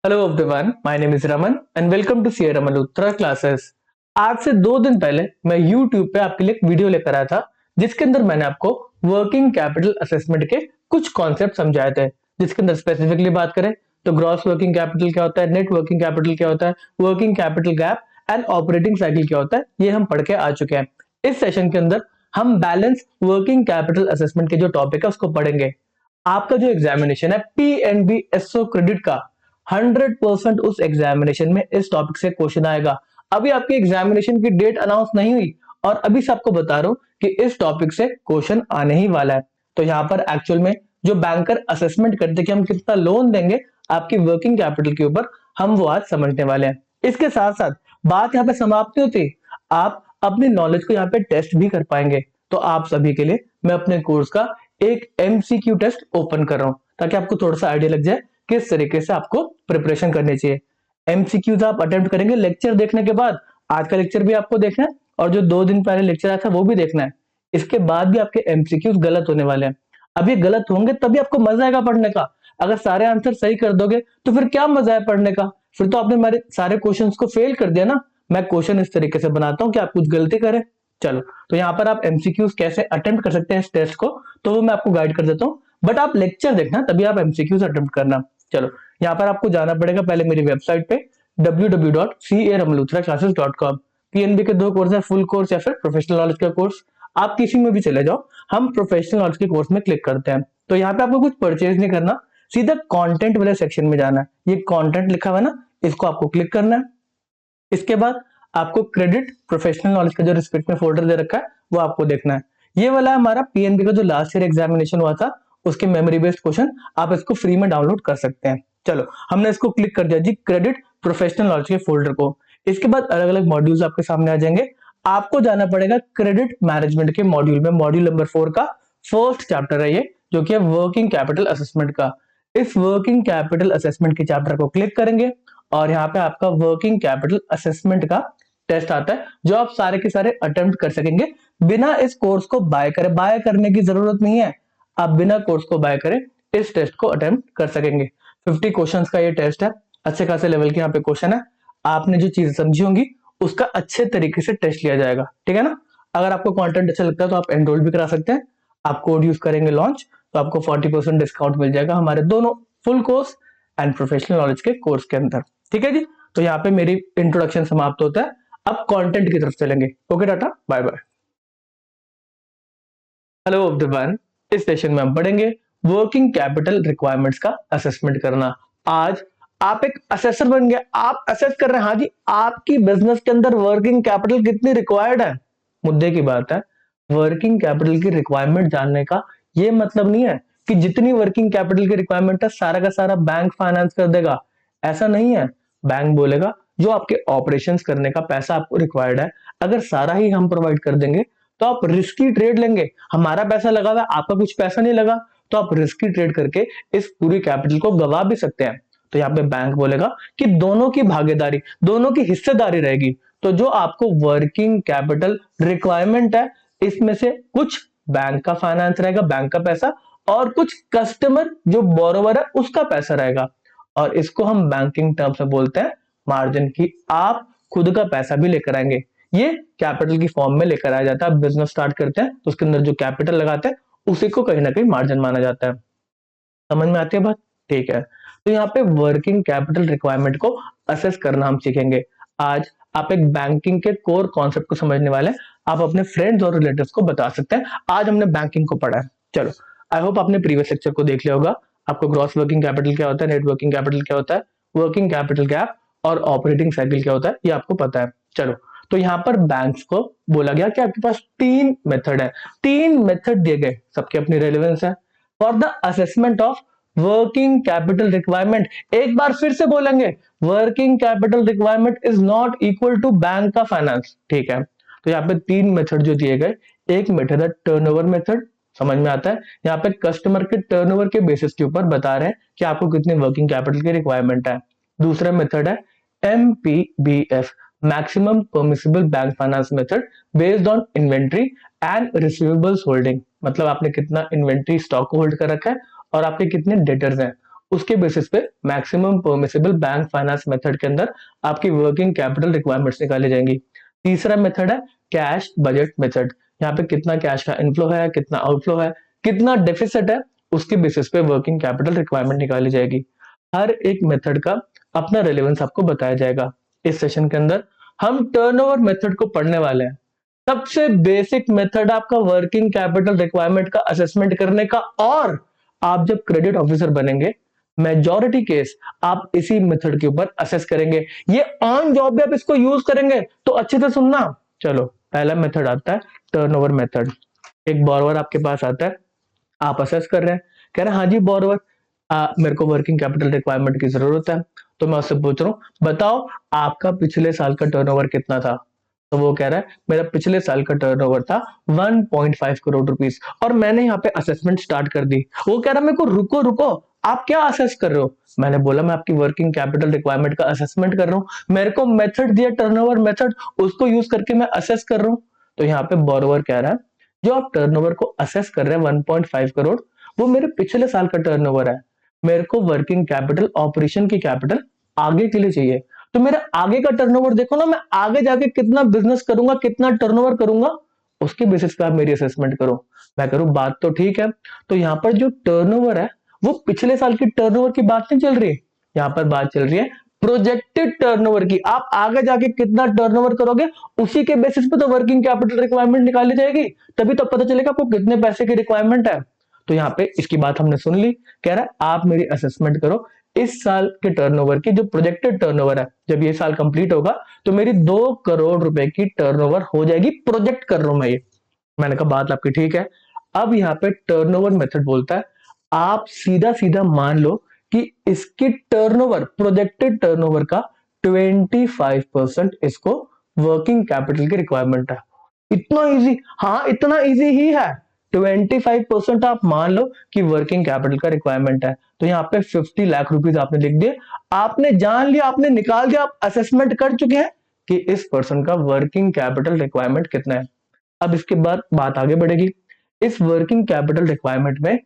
Hello everyone, my name is Raman and welcome to C Raman Uttara classes. आज से 2 दिन पहले मैं YouTube पे आपके लिए एक वीडियो लेकर आया था जिसके अंदर मैंने आपको वर्किंग कैपिटल असेसमेंट के कुछ कॉन्सेप्ट समझाए थे। जिसके अंदर स्पेसिफिकली बात करें तो ग्रॉस वर्किंग कैपिटल क्या होता है, नेट वर्किंग कैपिटल क्या होता है, working capital gap and operating cycle क्या होता है, ये हम पढ़ के आ चुके हैं। इस सेशन के अंदर हम बैलेंस वर्किंग कैपिटल असेसमेंट के जो टॉपिक है उसको पढ़ेंगे। आपका जो एग्जामिनेशन है PNB SO क्रेडिट का 100% उस एग्जामिनेशन में इस टॉपिक से क्वेश्चन आएगा। अभी आपकी एग्जामिनेशन की डेट अनाउंस नहीं हुई और अभी से आपको बता रहा हूं कि इस टॉपिक से क्वेश्चन आने ही वाला है। तो यहाँ पर एक्चुअल में जो बैंकर असेसमेंट करते हैं कि हम कितना लोन देंगे आपकी वर्किंग कैपिटल के ऊपर, हम वो आज समझने वाले हैं। इसके साथ साथ बात यहाँ पे समाप्त नहीं होती, आप अपनी नॉलेज को यहाँ पे टेस्ट भी कर पाएंगे। तो आप सभी के लिए मैं अपने कोर्स का एक MCQ टेस्ट ओपन कर रहा हूं ताकि आपको थोड़ा सा आइडिया लग जाए किस तरीके से आपको प्रिपरेशन करनी चाहिए। MCQs आप अटेम्प्ट करेंगे लेक्चर देखने के बाद। आज का लेक्चर भी आपको देखना है और जो 2 दिन पहले लेक्चर आया था वो भी देखना है। इसके बाद भी आपके MCQs गलत होने वाले हैं। अब ये गलत होंगे तभी आपको मजा आएगा पढ़ने का। अगर सारे आंसर सही कर दोगे तो फिर क्या मजा है पढ़ने का, फिर तो आपने हमारे सारे क्वेश्चन को फेल कर दिया ना। मैं क्वेश्चन इस तरीके से बनाता हूँ कि आप कुछ गलती करें। चलो, तो यहाँ पर आप MCQs कैसे अटेम्प्ट कर सकते हैं इस टेस्ट को, तो वो मैं आपको गाइड कर देता हूँ। बट आप लेक्चर देखना तभी आप MCQs अटेम्प्ट करना। चलो, यहाँ पर आपको जाना पड़ेगा पहले मेरी वेबसाइट पे www.caramlutraclasses.com। PNB के 2 कोर्स है, फुल कोर्स या फिर प्रोफेशनल नॉलेज का कोर्स। आप किसी में भी चले जाओ, हम प्रोफेशनल नॉलेज के कोर्स में क्लिक करते हैं। तो यहाँ पे आपको कुछ परचेज नहीं करना, सीधा कंटेंट वाले सेक्शन में जाना है। ये कंटेंट लिखा हुआ है ना, इसको आपको क्लिक करना है। इसके बाद आपको क्रेडिट प्रोफेशनल नॉलेज का जो रिस्पेक्ट में फोल्डर दे रखा है वो आपको देखना है। ये वाला हमारा PNB का जो लास्ट ईयर एग्जामिनेशन हुआ था उसके मेमोरी बेस्ड क्वेश्चन, आप इसको फ्री में डाउनलोड कर सकते हैं। चलो, हमने इसको क्लिक कर दिया जी, क्रेडिट प्रोफेशनल नॉलेज के फोल्डर को। इसके बाद अलग अलग मॉड्यूल्स आपके सामने आ जाएंगे। आपको जाना पड़ेगा क्रेडिट मैनेजमेंट के मॉड्यूल में, मॉड्यूल नंबर 4 का फर्स्ट चैप्टर है ये, जो कि है वर्किंग कैपिटल असेसमेंट का। इस वर्किंग कैपिटल असेसमेंट के चैप्टर को क्लिक करेंगे और यहाँ पे आपका वर्किंग कैपिटल असेसमेंट का टेस्ट आता है जो आप सारे के सारे अटेम्प्ट कर सकेंगे बिना इस कोर्स को बाय करे। बाय करने की जरूरत नहीं है, आप बिना कोर्स को बाय करे इस टेस्ट को अटेम्प्ट कर सकेंगे। 50 क्वेश्चंस का ये टेस्ट है, अच्छे खासे लेवल के यहाँ पे क्वेश्चन है। आपने जो चीजें समझी होंगी उसका अच्छे तरीके से टेस्ट लिया जाएगा, ठीक है ना। अगर आपको कंटेंट अच्छा लगता है तो आप एनरोल भी करा सकते हैं। आप कोड यूज करेंगे लॉन्च, तो आपको 40% डिस्काउंट मिल जाएगा हमारे दोनों full course and professional knowledge के कोर्स के अंदर, ठीक है जी। तो यहाँ पे मेरी इंट्रोडक्शन समाप्त होता है, अब कंटेंट की तरफ चलेंगे। Okay Tata, bye bye. Hello everyone, इस सेशन में हम पढ़ेंगे वर्किंग कैपिटल रिक्वायरमेंट्स का असेसमेंट करना। आज आप एक असेसर बन गए, आप असेस कर रहे हैं, हाँ जी, आपकी बिजनेस के अंदर वर्किंग कैपिटल कितनी रिक्वायर्ड है। मुद्दे की बात है, वर्किंग कैपिटल की रिक्वायरमेंट जानने का ये मतलब नहीं है कि जितनी वर्किंग कैपिटल की रिक्वायरमेंट है सारा का सारा बैंक फाइनेंस कर देगा। ऐसा नहीं है। बैंक बोलेगा जो आपके ऑपरेशंस करने का पैसा आपको रिक्वायर्ड है, अगर सारा ही हम प्रोवाइड कर देंगे तो आप रिस्की ट्रेड लेंगे। हमारा पैसा लगा हुआ है, आपका कुछ पैसा नहीं लगा, तो आप रिस्की ट्रेड करके इस पूरी कैपिटल को गवा भी सकते हैं। तो यहाँ पे बैंक बोलेगा कि दोनों की भागीदारी, दोनों की हिस्सेदारी रहेगी। तो जो आपको वर्किंग कैपिटल रिक्वायरमेंट है इसमें से कुछ बैंक का फाइनेंस रहेगा, बैंक का पैसा, और कुछ कस्टमर जो बोरोवर है उसका पैसा रहेगा। और इसको हम बैंकिंग टर्म्स में बोलते हैं मार्जिन, की आप खुद का पैसा भी लेकर आएंगे। ये कैपिटल की फॉर्म में लेकर आया जाता है। बिजनेस स्टार्ट करते हैं तो उसके अंदर जो कैपिटल लगाते हैं उसी को कहीं ना कहीं मार्जिन माना जाता है। समझ में आती है बात, ठीक है। तो यहाँ पे वर्किंग कैपिटल रिक्वायरमेंट को असेस करना हम सीखेंगे। आज आप एक बैंकिंग के कोर कॉन्सेप्ट को समझने वाले हैं, आप अपने फ्रेंड्स और रिलेटिव्स को बता सकते हैं। आज हमने बैंकिंग को पढ़ा है। चलो, आई होप आपने प्रीवियस लेक्चर को देख लिया होगा। आपको ग्रॉस वर्किंग कैपिटल क्या होता है, नेट वर्किंग कैपिटल क्या होता है, वर्किंग कैपिटल गैप और ऑपरेटिंग साइकिल क्या होता है, ये आपको पता है। चलो, तो यहाँ पर बैंक्स को बोला गया कि आपके पास 3 मेथड है, 3 मेथड दिए गए, सबके अपनी रेलेवेंस है for the assessment of working capital requirement. एक बार फिर से बोलेंगे, working capital requirement is not equal to bank का फाइनेंस, ठीक है। तो यहाँ पे 3 मेथड जो दिए गए, एक मेथड है टर्नओवर मेथड, समझ में आता है। यहाँ पे कस्टमर के टर्नओवर के बेसिस के ऊपर बता रहे हैं कि आपको कितनी वर्किंग कैपिटल की रिक्वायरमेंट है। दूसरा मेथड है MPBF, maximum permissible bank finance method, based on inventory and receivables holding, मतलब आपने कितना इन्वेंट्री स्टॉक को होल्ड कर रखा है और आपके कितने डेटर्स हैं उसके बेसिस पे maximum permissible bank finance method के अंदर आपकी वर्किंग कैपिटल रिक्वायरमेंट्स निकाली जाएंगी। तीसरा मेथड है कैश बजट मेथड। यहाँ पे कितना कैश का इनफ्लो है, कितना आउटफ्लो है, कितना डेफिसिट है, उसके बेसिस पे वर्किंग कैपिटल रिक्वायरमेंट निकाली जाएगी। हर एक मेथड का अपना रेलेवेंस आपको बताया जाएगा। इस सेशन के अंदर हम टर्नओवर मेथड को पढ़ने वाले हैं। सबसे बेसिक मेथड आपका वर्किंग कैपिटल रिक्वायरमेंट का असेसमेंट करने का, और आप जब क्रेडिट ऑफिसर बनेंगे मेजॉरिटी केस आप इसी मेथड के ऊपर असेस करेंगे। ये ऑन जॉब भी आप इसको यूज करेंगे, तो अच्छे से सुनना। चलो, पहला मेथड आता है टर्नओवर मेथड। एक बोरोवर आपके पास आता है, आप असेस कर रहे हैं, कह रहे हैं हाँ जी बोरोवर, मेरे को वर्किंग कैपिटल रिक्वायरमेंट की जरूरत है। तो मैं उससे पूछ रहा हूँ बताओ आपका पिछले साल का टर्नओवर कितना था। तो वो कह रहा है मेरा पिछले साल का टर्नओवर था 1.5 करोड़ रुपीस, और मैंने यहाँ पे असेसमेंट स्टार्ट कर दी। वो कह रहा है मेरे को रुको रुको, आप क्या असेस कर रहे हो। मैंने बोला मैं आपकी वर्किंग कैपिटल रिक्वायरमेंट का असेसमेंट कर रहा हूँ, मेरे को मेथड दिया टर्नओवर मेथड, उसको यूज करके मैं असेस कर रहा हूँ। तो यहाँ पे बोरोवर कह रहा है जो आप टर्नओवर को असेस कर रहे हैं 1.5 करोड़, वो मेरे पिछले साल का टर्नओवर है। मेरे को वर्किंग कैपिटल, ऑपरेशन की कैपिटल आगे के लिए चाहिए। तो मेरा आगे का टर्नओवर देखो ना, मैं आगे जाके कितना बिजनेस करूंगा, कितना टर्नओवर करूंगा, उसके बेसिस पे आप मेरी असेसमेंट करो। मैं करूं बात तो ठीक है। तो यहाँ पर जो टर्नओवर है वो पिछले साल की टर्नओवर की बात नहीं चल रही, यहाँ पर बात चल रही है प्रोजेक्टेड टर्नओवर की। आप आगे जाके कितना टर्नओवर करोगे उसी के बेसिस पे तो वर्किंग कैपिटल रिक्वायरमेंट निकाली जाएगी, तभी तो पता चलेगा आपको कितने पैसे की रिक्वायरमेंट है। तो यहाँ पे इसकी बात हमने सुन ली, कह रहा है आप मेरी असेसमेंट करो इस साल के टर्नओवर की, जो प्रोजेक्टेड टर्नओवर है जब ये साल कंप्लीट होगा तो मेरी 2 करोड़ रुपए की टर्नओवर हो जाएगी, प्रोजेक्ट कर रहा हूं मैं ये। मैंने कहा बात आपकी ठीक है। अब यहाँ पे टर्नओवर मेथड बोलता है आप सीधा सीधा मान लो कि इसकी टर्नओवर, प्रोजेक्टेड टर्नओवर का 25% इसको वर्किंग कैपिटल की रिक्वायरमेंट है। इतना इजी? हाँ इतना इजी ही है। 25% आप मान लो कि वर्किंग कैपिटल का रिक्वायरमेंट है, तो यहाँ पे 50 लाख रुपीस आपने लिख दिए, आपने जान लिया, आपने निकाल दिया, आप असेसमेंट कर चुके हैं कि इस पर्सन का वर्किंग कैपिटल रिक्वायरमेंट कितना है। अब इसके बाद बात आगे बढ़ेगी। इस वर्किंग कैपिटल रिक्वायरमेंट में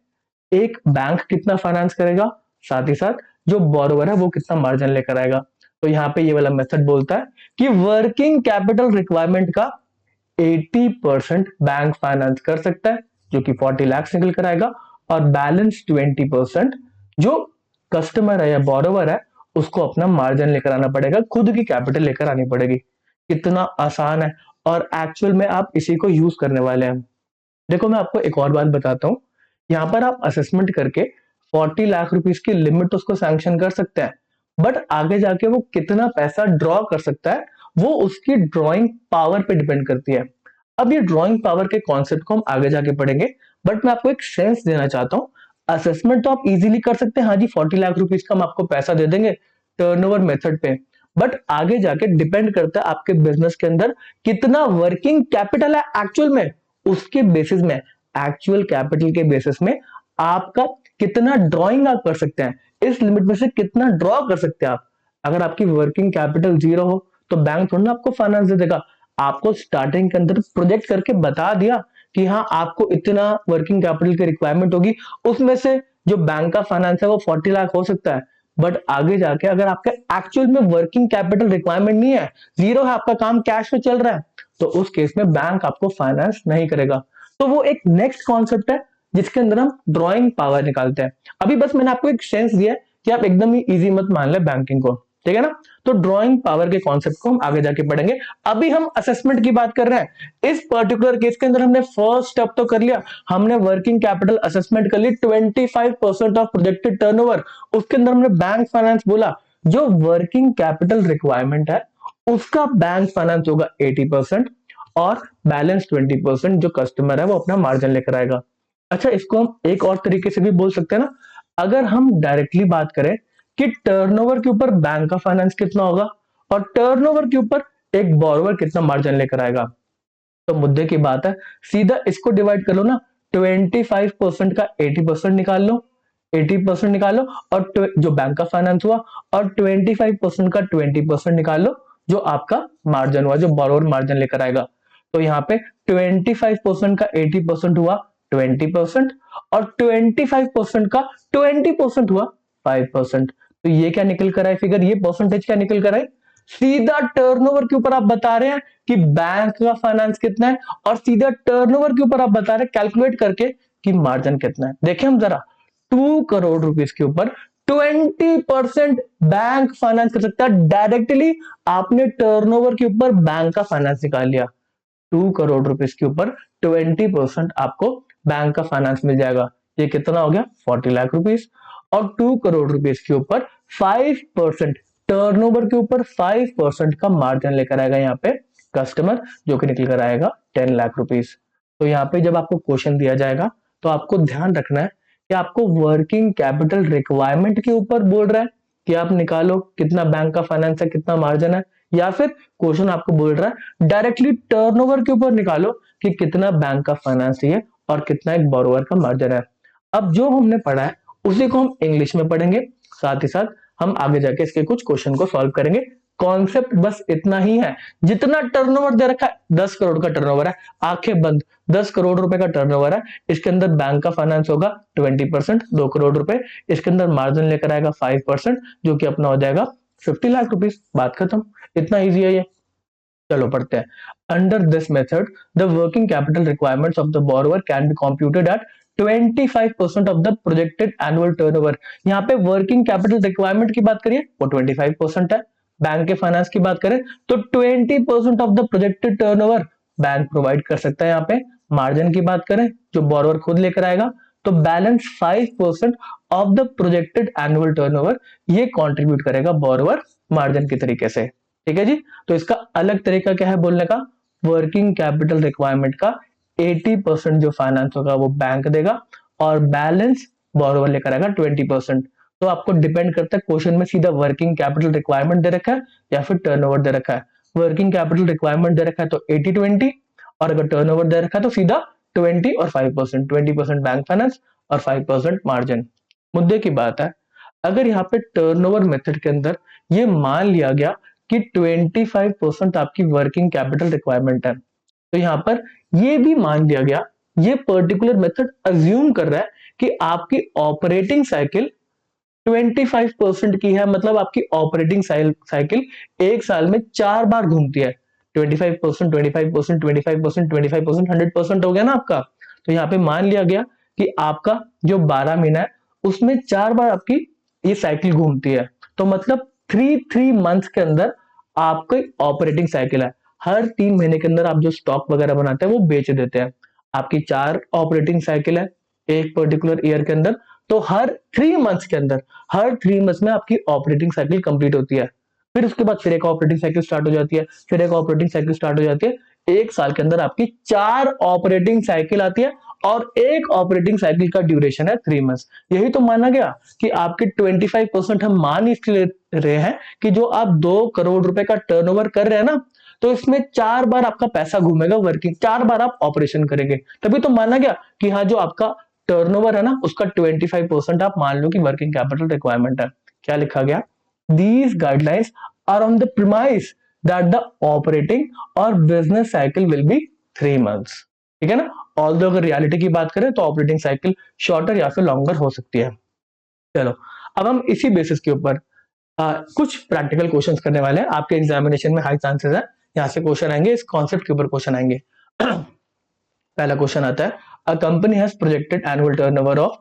एक बैंक कितना फाइनेंस करेगा, साथ ही साथ जो बोरोवर है वो कितना मार्जिन लेकर आएगा। तो यहाँ पे ये वाला मेथड बोलता है कि वर्किंग कैपिटल रिक्वायरमेंट का 80% बैंक फाइनेंस कर सकता है, जो कि 40 लाख निकल कर आएगा, और बैलेंस 20% जो कस्टमर है या बोरोवर है उसको अपना मार्जिन लेकर आना पड़ेगा, खुद की कैपिटल लेकर आनी पड़ेगी। कितना आसान है, और एक्चुअल में आप इसी को यूज करने वाले हैं। देखो मैं आपको एक और बात बताता हूँ, यहाँ पर आप असेसमेंट करके 40 लाख रुपीस की लिमिट उसको सैंक्शन कर सकते हैं, बट आगे जाके वो कितना पैसा ड्रॉ कर सकता है वो उसकी ड्रॉइंग पावर पे डिपेंड करती है। अब ये ड्रॉइंग पावर के कॉन्सेप्ट को हम आगे जाके पढ़ेंगे, बट मैं आपको एक सेंस देना चाहता हूँ। असेसमेंट तो आप इजीली कर सकते हैं, हाँ जी 40 लाख रुपीस का हम आपको पैसा दे देंगे टर्नओवर मेथड पे, बट आगे जाके डिपेंड करता है आपके बिजनेस के अंदर कितना वर्किंग कैपिटल है एक्चुअल में, उसके बेसिस में, एक्चुअल कैपिटल के बेसिस में आपका कितना ड्रॉइंग आप कर सकते हैं, इस लिमिट में से कितना ड्रॉ कर सकते हैं आप। अगर आपकी वर्किंग कैपिटल 0 हो तो बैंक थोड़ा ना आपको फाइनेंस दे देगा। आपको स्टार्टिंग के अंदर प्रोजेक्ट करके बता दिया कि हाँ आपको इतना वर्किंग कैपिटल की रिक्वायरमेंट होगी, उसमें से जो बैंक का फाइनेंस है वो 40 लाख हो सकता है। बट आगे जाके अगर आपके एक्चुअल में वर्किंग कैपिटल रिक्वायरमेंट नहीं है, 0 है, आपका काम कैश में चल रहा है, तो उस केस में बैंक आपको फाइनेंस नहीं करेगा। तो वो एक नेक्स्ट कॉन्सेप्ट है जिसके अंदर हम ड्रॉइंग पावर निकालते हैं। अभी बस मैंने आपको एक सेंस दिया है कि आप एकदम ही इजी मत मान ले बैंकिंग को, ठीक है ना। तो ड्रॉइंग पावर के कॉन्सेप्ट को हम आगे जाके पढ़ेंगे। अभी हम असेसमेंट की बात कर रहे हैं। इस पर्टिकुलर केस के अंदर हमने फर्स्ट स्टेप तो कर लिया, हमने वर्किंग कैपिटल असेसमेंट कर ली 25% ऑफ प्रोजेक्टेड टर्नओवर। उसके अंदर हमने बैंक फाइनेंस बोला, जो वर्किंग कैपिटल रिक्वायरमेंट है उसका बैंक फाइनेंस होगा 80%, और बैलेंस 20% जो कस्टमर है वो अपना मार्जिन लेकर आएगा। अच्छा, इसको हम एक और तरीके से भी बोल सकते हैं ना, अगर हम डायरेक्टली बात करें कि टर्नओवर के ऊपर बैंक का फाइनेंस कितना होगा और टर्नओवर के ऊपर एक बोरोवर कितना मार्जिन लेकर आएगा, तो मुद्दे की बात है, सीधा इसको डिवाइड कर लो ना, 25% का 80% निकाल लो, 80% निकालो, और जो बैंक का फाइनेंस हुआ, और 25% का 20% निकाल लो जो आपका मार्जिन हुआ, जो बोरोवर मार्जिन लेकर आएगा। तो यहाँ पे 25% का 80% हुआ 20%, और 25% का 20% हुआ 5%। तो ये क्या निकल कर आए फिगर, ये परसेंटेज क्या निकल कर आए, सीधा टर्नओवर के ऊपर आप बता रहे हैं कि बैंक का फाइनेंस कितना है, और सीधा टर्नओवर के ऊपर आप बता रहे हैं कैलकुलेट करके कि मार्जिन कितना है। देखिए हम जरा, 2 करोड़ रुपीस के ऊपर 20% बैंक फाइनेंस कर सकता है डायरेक्टली। आपने टर्नओवर के ऊपर बैंक का फाइनेंस निकाल लिया, 2 करोड़ रुपीस के ऊपर 20% आपको बैंक का फाइनेंस मिल जाएगा। ये कितना हो गया, 40 लाख रुपीस। और 2 करोड़ रुपीस के ऊपर 5% टर्नओवर के ऊपर 5% का मार्जिन लेकर आएगा यहाँ पे कस्टमर, जो कि निकल कर आएगा 10 लाख रुपीस। तो यहाँ पे जब आपको क्वेश्चन दिया जाएगा तो आपको ध्यान रखना है कि आपको वर्किंग कैपिटल रिक्वायरमेंट के ऊपर बोल रहा है कि आप निकालो कितना बैंक का फाइनेंस है, कितना मार्जिन है, या फिर क्वेश्चन आपको बोल रहा है डायरेक्टली टर्नओवर के ऊपर निकालो कि कितना बैंक का फाइनेंस है और कितना एक बोरोवर का मार्जिन है। अब जो हमने पढ़ा है उसी को हम इंग्लिश में पढ़ेंगे, साथ ही साथ हम आगे जाके इसके कुछ क्वेश्चन को सॉल्व करेंगे। कॉन्सेप्ट बस इतना ही है, जितना टर्नओवर दे रखा है 10 करोड़ का टर्नओवर है, आंखें बंद, 10 करोड़ रुपए का टर्नओवर है, इसके अंदर बैंक का फाइनेंस होगा 20%, 2 करोड़ रुपए, इसके अंदर मार्जिन लेकर आएगा 5%, जो कि अपना हो जाएगा 50 लाख रुपीस। बात खत्म, इतना ईजी है ये। चलो पढ़ते हैं। Under this method the working capital requirements of the borrower can be computed at 25% of the projected annual turnover. यहाँ पे वर्किंग कैपिटल रिक्वायरमेंट की बात करिए वो 25% है, बैंक के फाइनेंस की बात करें तो 20% of the projected turnover bank provide कर सकता है। यहाँ पे मार्जिन की बात करें जो बोरोवर खुद लेकर आएगा तो balance 5% of the projected annual turnover ये कंट्रीब्यूट करेगा बोरोवर मार्जिन के तरीके से। ठीक है जी। तो इसका अलग तरीका क्या है बोलने का, वर्किंग कैपिटल रिक्वायरमेंट का 80% जो फाइनेंस होगा वो बैंक देगा और बैलेंस बोरोवर लेकर आएगा 20%। तो आपको डिपेंड करता है क्वेश्चन में सीधा वर्किंग कैपिटल रिक्वायरमेंट दे रखा है या फिर टर्नओवर दे रखा है। वर्किंग कैपिटल रिक्वायरमेंट दे रखा है तो 80-20, और अगर टर्नओवर दे रखा है तो सीधा 20 और 5%, 20% बैंक फाइनेंस और 5% मार्जिन। मुद्दे की बात है, अगर यहाँ पे टर्नओवर मेथड के अंदर ये मान लिया गया कि 25% आपकी वर्किंग कैपिटल रिक्वायरमेंट है, तो यहाँ पर ये भी मान लिया गया, ये पर्टिकुलर मेथड अज्यूम कर रहा है कि आपकी ऑपरेटिंग साइकिल 25% की है, मतलब आपकी ऑपरेटिंग साइकिल एक साल में 4 बार घूमती है। 25%, 25%, 25%, 25%, 100% हो गया ना आपका। तो यहाँ पे मान लिया गया कि आपका जो 12 महीना है उसमें 4 बार आपकी ये साइकिल घूमती है। तो मतलब 3 मंथ्स के अंदर आपकी ऑपरेटिंग साइकिल है, हर 3 महीने के अंदर आप जो स्टॉक वगैरह बनाते हैं वो बेच देते हैं। आपकी 4 ऑपरेटिंग साइकिल है एक पर्टिकुलर ईयर के अंदर, तो हर 3 मंथ्स के अंदर, हर 3 मंथ्स में आपकी ऑपरेटिंग साइकिल कंप्लीट होती है। फिर उसके बाद फिर एक ऑपरेटिंग साइकिल स्टार्ट हो जाती है, फिर एक ऑपरेटिंग साइकिल स्टार्ट हो जाती है। एक साल के अंदर आपकी 4 ऑपरेटिंग साइकिल आती है और एक ऑपरेटिंग साइकिल का ड्यूरेशन है 3 मंथ्स। यही तो माना गया कि आपके 25% हम मान इसलिए रहे हैं कि जो आप 2 करोड़ रुपए का टर्नओवर कर रहे हैं ना, तो इसमें 4 बार आपका पैसा घूमेगा वर्किंग, 4 बार आप ऑपरेशन करेंगे, तभी तो माना गया कि हाँ जो आपका टर्नओवर है ना उसका 25% आप मान लो कि वर्किंग कैपिटल रिक्वायरमेंट है। क्या लिखा गया, these guidelines are on the premise that the operating और business cycle will be 3 months. ठीक है ना। ऑल्दो अगर रियलिटी की बात करें तो ऑपरेटिंग साइकिल शॉर्टर या फिर लॉन्गर हो सकती है। चलो अब हम इसी बेसिस के ऊपर कुछ प्रैक्टिकल क्वेश्चंस करने वाले हैं। आपके एग्जामिनेशन में हाई चांसेस है यहाँ से क्वेश्चन आएंगे, इस कॉन्सेप्ट के ऊपर क्वेश्चन आएंगे। पहला क्वेश्चन आता है, a company has projected annual turnover of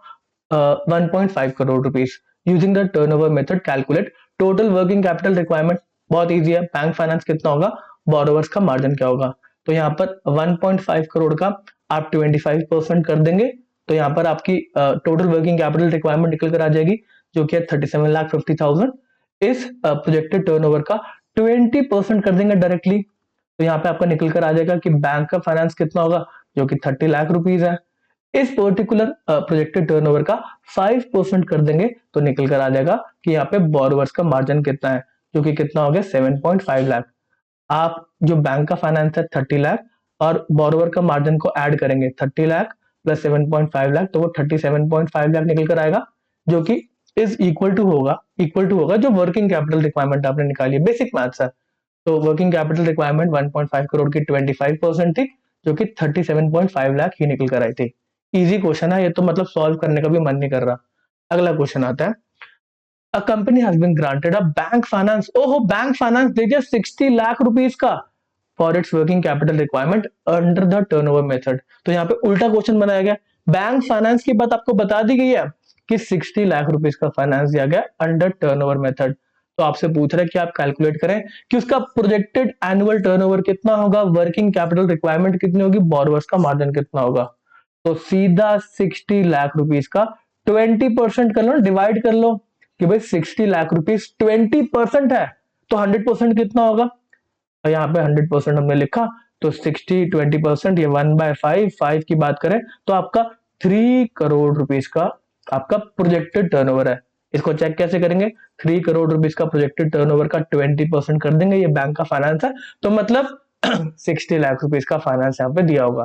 1.5 crore rupees using the turnover method calculate total working capital requirement. बहुत इजी है, बैंक फाइनेंस कितना होगा, बोरोवर्स का मार्जिन क्या होगा। तो यहाँ पर 1.5 करोड़ का आप 25% कर देंगे तो यहाँ पर आपकी टोटल वर्किंग कैपिटल रिक्वायरमेंट निकल कर आ जाएगी जो कि 37,50,000। इस प्रोजेक्टेड टर्नओवर का 20% कर देंगे डायरेक्टली, तो यहाँ पे आपका निकल कर आ जाएगा कि बैंक का फाइनेंस कितना होगा जो कि 30 लाख रुपीस है। इस पर्टिकुलर प्रोजेक्टेड टर्नओवर का 5% कर देंगे तो निकल कर आ जाएगा कि यहाँ पे बोरोवर्स का मार्जिन कितना है जो कि कितना हो गया 7.5 लाख। आप जो बैंक का फाइनेंस है 30 लाख और बोरोवर का मार्जिन को ऐड करेंगे 30 लाख प्लस 7.5 लाख तो वो 37.5 लाख निकल कर आएगा, जो कि इज इक्वल टू होगा जो वर्किंग कैपिटल रिक्वायरमेंट आपने निकाली है, बेसिक मैथ्स है। तो वर्किंग कैपिटल रिक्वायरमेंट 1.5 करोड़ की 25% थी जो कि 37.5 लाख ही निकल कर आई थी। इजी क्वेश्चन है ये तो, मतलब सॉल्व करने का भी मन नहीं कर रहा। अगला क्वेश्चन आता है, a company has been granted a bank finance, ओहो बैंक फाइनेंस दे दिया 60 लाख रुपीस का for its working capital requirement under the turnover method. तो यहाँ पे उल्टा क्वेश्चन बनाया गया, बैंक फाइनेंस की बात आपको बता दी गई है कि 60 लाख रुपीस का फाइनेंस दिया गया अंडर टर्नओवर मेथड। तो आपसे पूछ रहा है कि आप कैलकुलेट करें कि उसका प्रोजेक्टेड एनुअल टर्नओवर कितना होगा, वर्किंग कैपिटल रिक्वायरमेंट कितनी होगी, बोरोवर्स का मार्जिन कितना होगा। तो सीधा 60 लाख रुपीस का 20% कर लो, डिवाइड कर लो कि भाई 60 लाख रुपीस 20% है, तो 100% कितना होगा। तो यहाँ पे 100% हमने लिखा, तो 60 20% ये 1/5, 5 की बात करें तो आपका 3 करोड़ रुपीस का आपका प्रोजेक्टेड टर्नओवर है। इसको चेक कैसे करेंगे, 3 करोड़ रुपीस का प्रोजेक्टेड टर्नओवर का 20% कर देंगे, ये बैंक का फाइनेंस है, तो मतलब 60 लाख रुपीस का फाइनेंस यहाँ पे दिया होगा।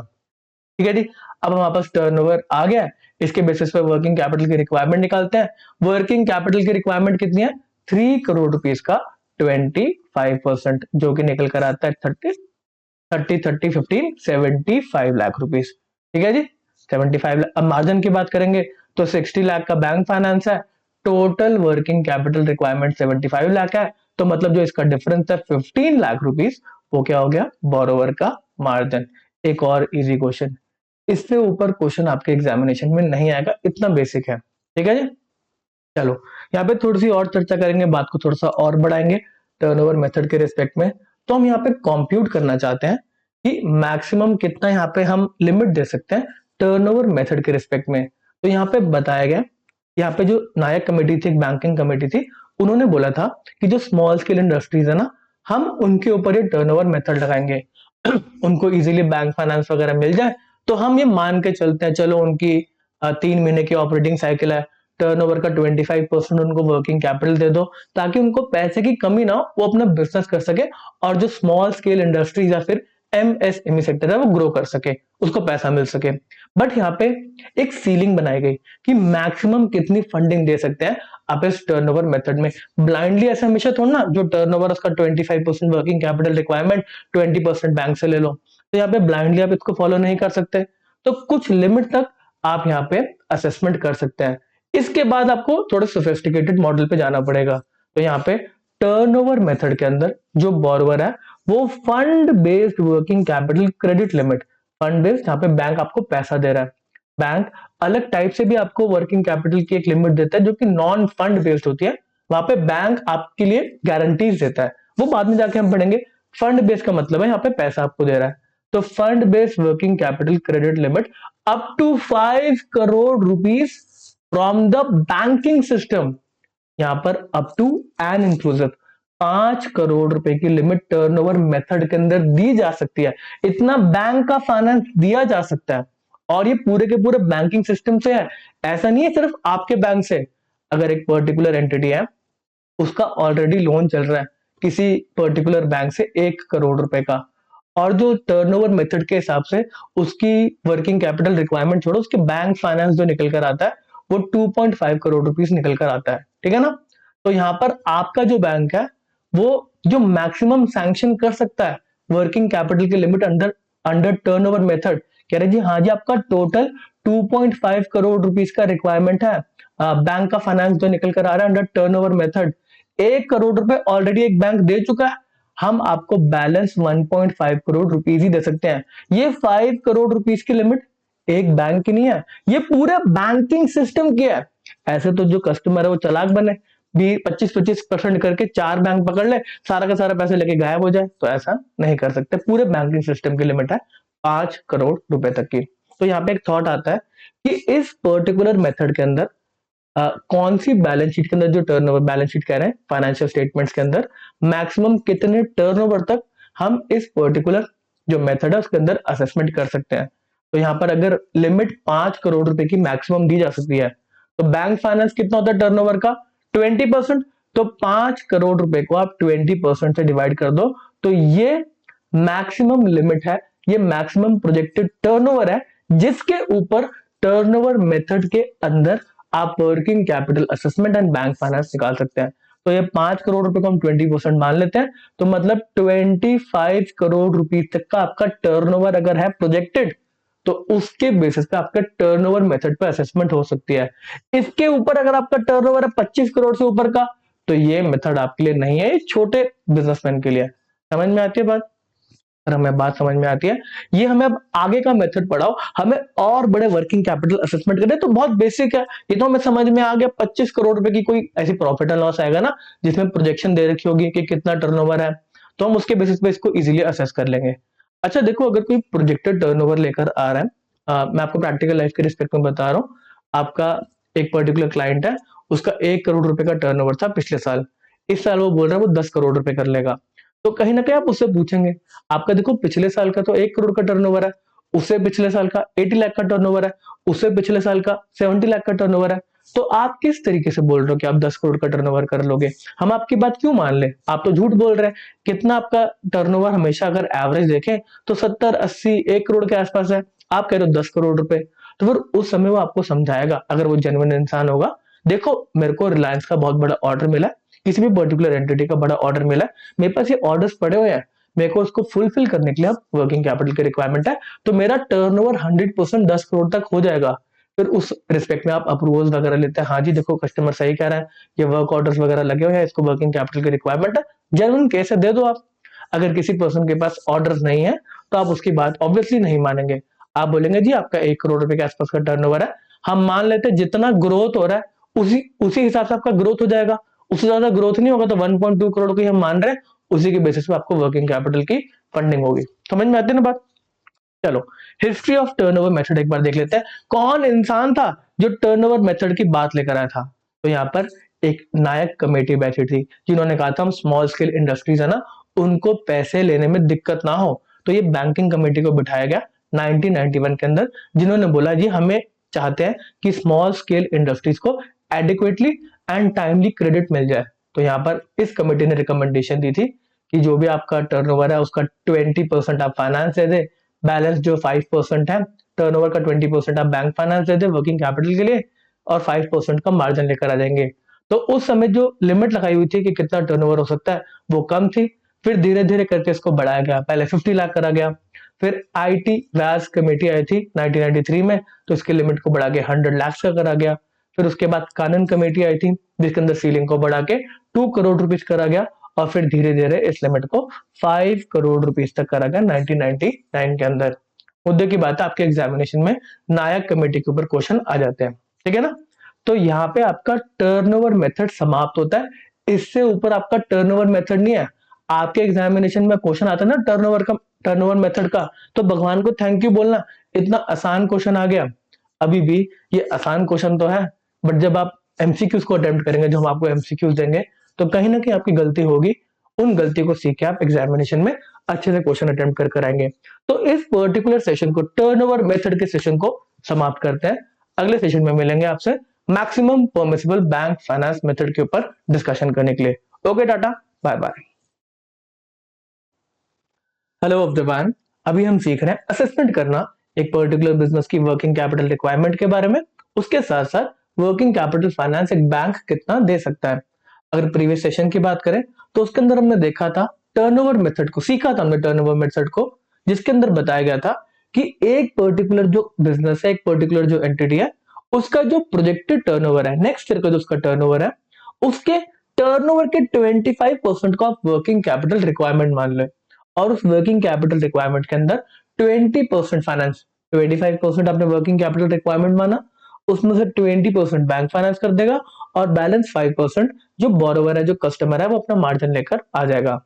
ठीक है जी, अब हमारे पास टर्नओवर आ गया, इसके बेसिस पे वर्किंग कैपिटल की रिक्वायरमेंट निकालते हैं। वर्किंग कैपिटल की रिक्वायरमेंट कितनी है, 3 करोड़ रुपीस का 25%, जो कि निकल कर आता है 15 75 लाख रुपीस। ठीक है जी, 75 लाख। अब मार्जिन की बात करेंगे तो 60 लाख का बैंक फाइनेंस है, total working capital requirement 75 lakh है, तो मतलब जो इसका डिफरेंस है 15 लाख रुपीस, वो क्या हो गया, बोरोवर का मार्जिन। एक और इजी क्वेश्चन, इससे ऊपर क्वेश्चन आपके एग्जामिनेशन में नहीं आएगा, इतना बेसिक है। ठीक है जी, चलो यहाँ पे थोड़ी सी और चर्चा करेंगे, बात को थोड़ा सा और बढ़ाएंगे टर्नओवर मेथड के रिस्पेक्ट में। तो हम यहाँ पे कंप्यूट करना चाहते हैं कि मैक्सिमम कितना यहाँ पे हम लिमिट दे सकते हैं टर्नओवर मेथड के रिस्पेक्ट में। तो यहाँ पे बताया गया, यहाँ पे जो नायक कमेटी थी, एक बैंकिंग कमेटी थी, उन्होंने बोला था कि जो स्मॉल स्केल इंडस्ट्रीज है ना, हम उनके ऊपर ये टर्नओवर मेथड लगाएंगे। उनको इजीली बैंक फाइनेंस वगैरह मिल जाए, तो हम ये मान के चलते हैं, चलो उनकी 3 महीने की ऑपरेटिंग साइकिल है, टर्नओवर का 25% उनको वर्किंग कैपिटल दे दो, ताकि उनको पैसे की कमी ना हो, वो अपना बिजनेस कर सके, और जो स्मॉल स्केल इंडस्ट्रीज या फिर एमएसएमई सेक्टर है वो ग्रो कर सके, उसको पैसा मिल सके। बट यहाँ पे एक सीलिंग बनाई गई कि मैक्सिमम कितनी फंडिंग दे सकते हैं आप इस टर्नओवर मेथड में। ब्लाइंडली ऐसे हमेशा थोड़ा ना, जो टर्नओवर उसका 25% वर्किंग कैपिटल रिक्वायरमेंट, 20% बैंक से ले लो, तो यहाँ पे ब्लाइंडली आप इसको फॉलो नहीं कर सकते। तो कुछ लिमिट तक आप यहाँ पे असेसमेंट कर सकते हैं, इसके बाद आपको थोड़े सोफिस्टिकेटेड मॉडल पे जाना पड़ेगा। तो यहाँ पे टर्नओवर मेथड के अंदर जो बोरोवर है वो fund based working capital credit limit, fund based, यहाँ पे बैंक आपको पैसा दे रहा है। बैंक अलग टाइप से भी आपको वर्किंग कैपिटल की एक लिमिट देता है जो कि नॉन फंड बेस्ड होती है, वहां पे बैंक आपके लिए गारंटीज देता है, वो बाद में जाके हम पढ़ेंगे। फंड बेस्ड का मतलब है यहाँ पे पैसा आपको दे रहा है। तो fund based working capital credit limit up to 5 crore rupees from the banking system, यहां पर up to and inclusive 5 crore रुपए की लिमिट टर्नओवर मेथड के अंदर दी जा सकती है। इतना बैंक का फाइनेंस दिया जा सकता है, और ये पूरे के पूरे बैंकिंग सिस्टम से है, ऐसा नहीं है सिर्फ आपके बैंक से। अगर एक पर्टिकुलर एंटिटी है, उसका ऑलरेडी लोन चल रहा है किसी पर्टिकुलर बैंक से 1 करोड़ रुपए का, और जो टर्नओवर मेथड के हिसाब से उसकी वर्किंग कैपिटल रिक्वायरमेंट छोड़ो, उसके बैंक फाइनेंस जो निकल कर आता है वो 2.5 करोड़ रुपीस निकल कर आता है। ठीक है ना, तो यहां पर आपका जो बैंक है वो जो मैक्सिमम सैंक्शन कर सकता है वर्किंग कैपिटल की limit under under turnover method, कह रहे जी हाँ जी आपका टोटल 2.5 करोड़ रुपीस का रिक्वायरमेंट है, बैंक का फाइनेंस जो निकल कर आ रहा है अंडर टर्नओवर मेथड, 1 करोड़ रुपए ऑलरेडी एक बैंक दे चुका है, हम आपको बैलेंस 1.5 करोड़ रुपीस ही दे सकते हैं। ये 5 करोड़ रुपीस की लिमिट एक बैंक की नहीं है, ये पूरे बैंकिंग सिस्टम की है। ऐसे तो जो कस्टमर है वो चालाक बने, 25-25% करके 4 बैंक पकड़ ले, सारा का सारा पैसे लेके गायब हो जाए, तो ऐसा नहीं कर सकते। पूरे बैंकिंग सिस्टम की लिमिट है 5 करोड़ रुपए तक की। तो यहाँ पे एक थॉट आता है कि इस पर्टिकुलर मेथड के अंदर कौन सी बैलेंस शीट के अंदर, जो टर्नओवर बैलेंस शीट कह रहे हैं फाइनेंशियल स्टेटमेंट्स के अंदर, मैक्सिमम कितने टर्नओवर तक हम इस पर्टिकुलर जो मेथड है उसके अंदर असेसमेंट कर सकते हैं। तो यहाँ पर अगर लिमिट 5 करोड़ रुपए की मैक्सिमम दी जा सकती है, तो बैंक फाइनेंस कितना होता है टर्नओवर का, 20%। तो 5 करोड़ रुपए को आप 20% से डिवाइड कर दो, तो ये मैक्सिमम लिमिट है, ये मैक्सिमम प्रोजेक्टेड टर्नओवर है, जिसके ऊपर टर्नओवर मेथड के अंदर आप working capital assessment and bank finance निकाल सकते हैं। तो ये 5 करोड़ रुपए को हम 20% मान लेते हैं, तो मतलब 25 करोड़ रुपीस तक का आपका टर्नओवर अगर है प्रोजेक्टेड, तो उसके बेसिस पे आपके टर्नओवर मेथड पे असेसमेंट हो सकती है। इसके ऊपर अगर आपका टर्नओवर है 25 करोड़ से ऊपर का, तो ये मेथड आपके लिए नहीं है, ये छोटे बिजनेसमैन के लिए। समझ में आती है बात? अगर हमें बात समझ में आती है, ये हमें अब आगे का मेथड पढ़ाओ, हमें और बड़े वर्किंग कैपिटल असेसमेंट करने। तो बहुत बेसिक है, ये तो हमें समझ में आ गया। 25 करोड़ रुपए की कोई ऐसी प्रॉफिट एंड लॉस आएगा ना, जिसमें प्रोजेक्शन दे रखी होगी कि कितना टर्नओवर है, तो हम उसके बेसिस पे इसको इजीली असेस कर लेंगे। अच्छा देखो, अगर कोई प्रोजेक्टेड टर्नओवर लेकर आ रहा है, मैं आपको प्रैक्टिकल लाइफ के रिस्पेक्ट में बता रहा हूँ। आपका एक पर्टिकुलर क्लाइंट है, उसका 1 करोड़ रुपए का टर्नओवर था पिछले साल। इस साल वो बोल रहा है वो 10 करोड़ रुपए कर लेगा। तो कहीं ना कहीं आप उससे पूछेंगे, आपका देखो पिछले साल का तो 1 करोड़ का टर्नओवर है, उससे पिछले साल का 80 लाख का टर्नओवर है, उससे पिछले साल का 70 लाख का टर्नओवर है। तो आप किस तरीके से बोल रहे हो कि आप 10 करोड़ का टर्नओवर कर लोगे? हम आपकी बात क्यों मान ले? आप तो झूठ बोल रहे हैं। कितना आपका टर्नओवर हमेशा अगर एवरेज देखें तो 70, 80, 1 करोड़ के आसपास है। आप कह रहे हो 10 करोड़ रुपए। तो फिर उस समय वो आपको समझाएगा, अगर वो जेन्युइन इंसान होगा। देखो, मेरे को रिलायंस का बहुत बड़ा ऑर्डर मिला है, किसी भी पर्टिकुलर एंटिटी का बड़ा ऑर्डर मिला है, मेरे पास ये ऑर्डर्स पड़े हुए हैं, मेरे को उसको फुलफिल करने के लिए अब वर्किंग कैपिटल की रिक्वायरमेंट है, तो मेरा टर्नओवर 100% 10 करोड़ तक हो जाएगा। फिर उस रिस्पेक्ट में आप अप्रूवल्स वगैरह लेते हैं, हाँ जी देखो कस्टमर सही कह रहा है, ये वर्क ऑर्डर्स वगैरह लगे हुए हैं, इसको वर्किंग कैपिटल की रिक्वायरमेंट है, जेन्युइन केस है, दे दो आप। अगर किसी पर्सन के पास ऑर्डर्स नहीं है, तो आप उसकी बात ऑब्वियसली नहीं मानेंगे। आप बोलेंगे जी आपका 1 करोड़ रुपए के आसपास का टर्नओवर है, हम मान लेते हैं जितना ग्रोथ हो रहा है उसी उसी हिसाब से आपका ग्रोथ हो जाएगा। उससे ज्यादा ग्रोथ नहीं होगा तो 1.2 करोड़ की हम मान रहे हैं, उसी के बेसिस पे आपको वर्किंग कैपिटल की फंडिंग होगी। समझ में आती है ना बात? चलो, हिस्ट्री ऑफ टर्नओवर मेथड एक बार देख लेते हैं। कौन इंसान था जो टर्नओवर मेथड की बात लेकर आया था? तो यहाँ पर एक नायक कमेटी बैठी थी, जिन्होंने कहा था हम स्मॉल स्केल इंडस्ट्रीज है ना, उनको पैसे लेने में दिक्कत ना हो, तो ये बैंकिंग कमेटी को बिठाया गया 1991 के अंदर, जिन्होंने बोला जी हमें चाहते हैं कि स्मॉल स्केल इंडस्ट्रीज को एडिक्वेटली एंड टाइमली क्रेडिट मिल जाए। तो यहाँ पर इस कमेटी ने रिकमेंडेशन दी थी कि जो भी आपका टर्नओवर है उसका 20% आप फाइनेंस दे दे, बैलेंस जो 5% है टर्नओवर का 20% आप bank finance they they working capital के लिए, और 5% का मार्जिन लेकर आ जाएंगे। तो उस समय जो लिमिट लगाई हुई थी कि कितना टर्नओवर हो सकता है वो कम थी, फिर धीरे धीरे करके इसको बढ़ाया गया, पहले 50 लाख करा गया, फिर आईटी व्यास कमेटी आई थी 1993 में, तो इसके लिमिट को बढ़ा के 100 लाख का करा गया। फिर उसके बाद कानन कमेटी आई थी, जिसके अंदर सीलिंग को बढ़ा के 2 करोड़ रुपीज करा गया, और फिर धीरे धीरे इस लिमिट को 5 करोड़ रुपीज तक करा गया 1999 के अंदर। मुद्दे की बात है, आपके एग्जामिनेशन में नायक कमेटी के ऊपर क्वेश्चन आ जाते हैं, ठीक है ना? तो यहाँ पे आपका टर्नओवर मेथड समाप्त होता है, इससे ऊपर आपका टर्नओवर मेथड नहीं है। आपके एग्जामिनेशन में क्वेश्चन आता है ना टर्नओवर मेथड का, तो भगवान को थैंक यू बोलना, इतना आसान क्वेश्चन आ गया। अभी भी ये आसान क्वेश्चन तो है, बट जब आप एमसीक्यूज को अटेम्प्ट करेंगे, जो हम आपको एमसीक्यूज देंगे, तो कहीं ना कहीं आपकी गलती होगी। उन गलती को सीख के आप एग्जामिनेशन में अच्छे से क्वेश्चन अटेम्प्ट कर आएंगे। तो इस पर्टिकुलर सेशन को, टर्नओवर मेथड के सेशन को समाप्त करते हैं। अगले सेशन में मिलेंगे आपसे maximum permissible bank finance method के ऊपर डिस्कशन करने के लिए। Okay Tata, bye bye. Hello Abdul, अभी हम सीख रहे हैं असेसमेंट करना एक पर्टिकुलर बिजनेस की वर्किंग कैपिटल रिक्वायरमेंट के बारे में, उसके साथ साथ वर्किंग कैपिटल फाइनेंस एक बैंक कितना दे सकता है। अगर प्रीवियस सेशन की बात करें तो उसके अंदर हमने देखा था टर्नओवर मेथड को, सीखा था हमने टर्नओवर मेथड को, जिसके अंदर बताया गया था कि एक पर्टिकुलर जो बिजनेस है, एक पर्टिकुलर जो एंटिटी है, उसका जो प्रोजेक्टेड टर्नओवर है, नेक्स्ट ईयर का जो उसका टर्नओवर है, उसके टर्नओवर के 25% को आप वर्किंग कैपिटल रिक्वायरमेंट मान लो, और उस वर्किंग कैपिटल रिक्वायरमेंट के अंदर 20% फाइनेंस, 25% आपने वर्किंग कैपिटल रिक्वायरमेंट माना, उसमें से 20% बैंक फाइनेंस कर देगा, और बैलेंस 5% जो बोरोवर है, जो कस्टमर है, वो अपना मार्जिन लेकर आ जाएगा।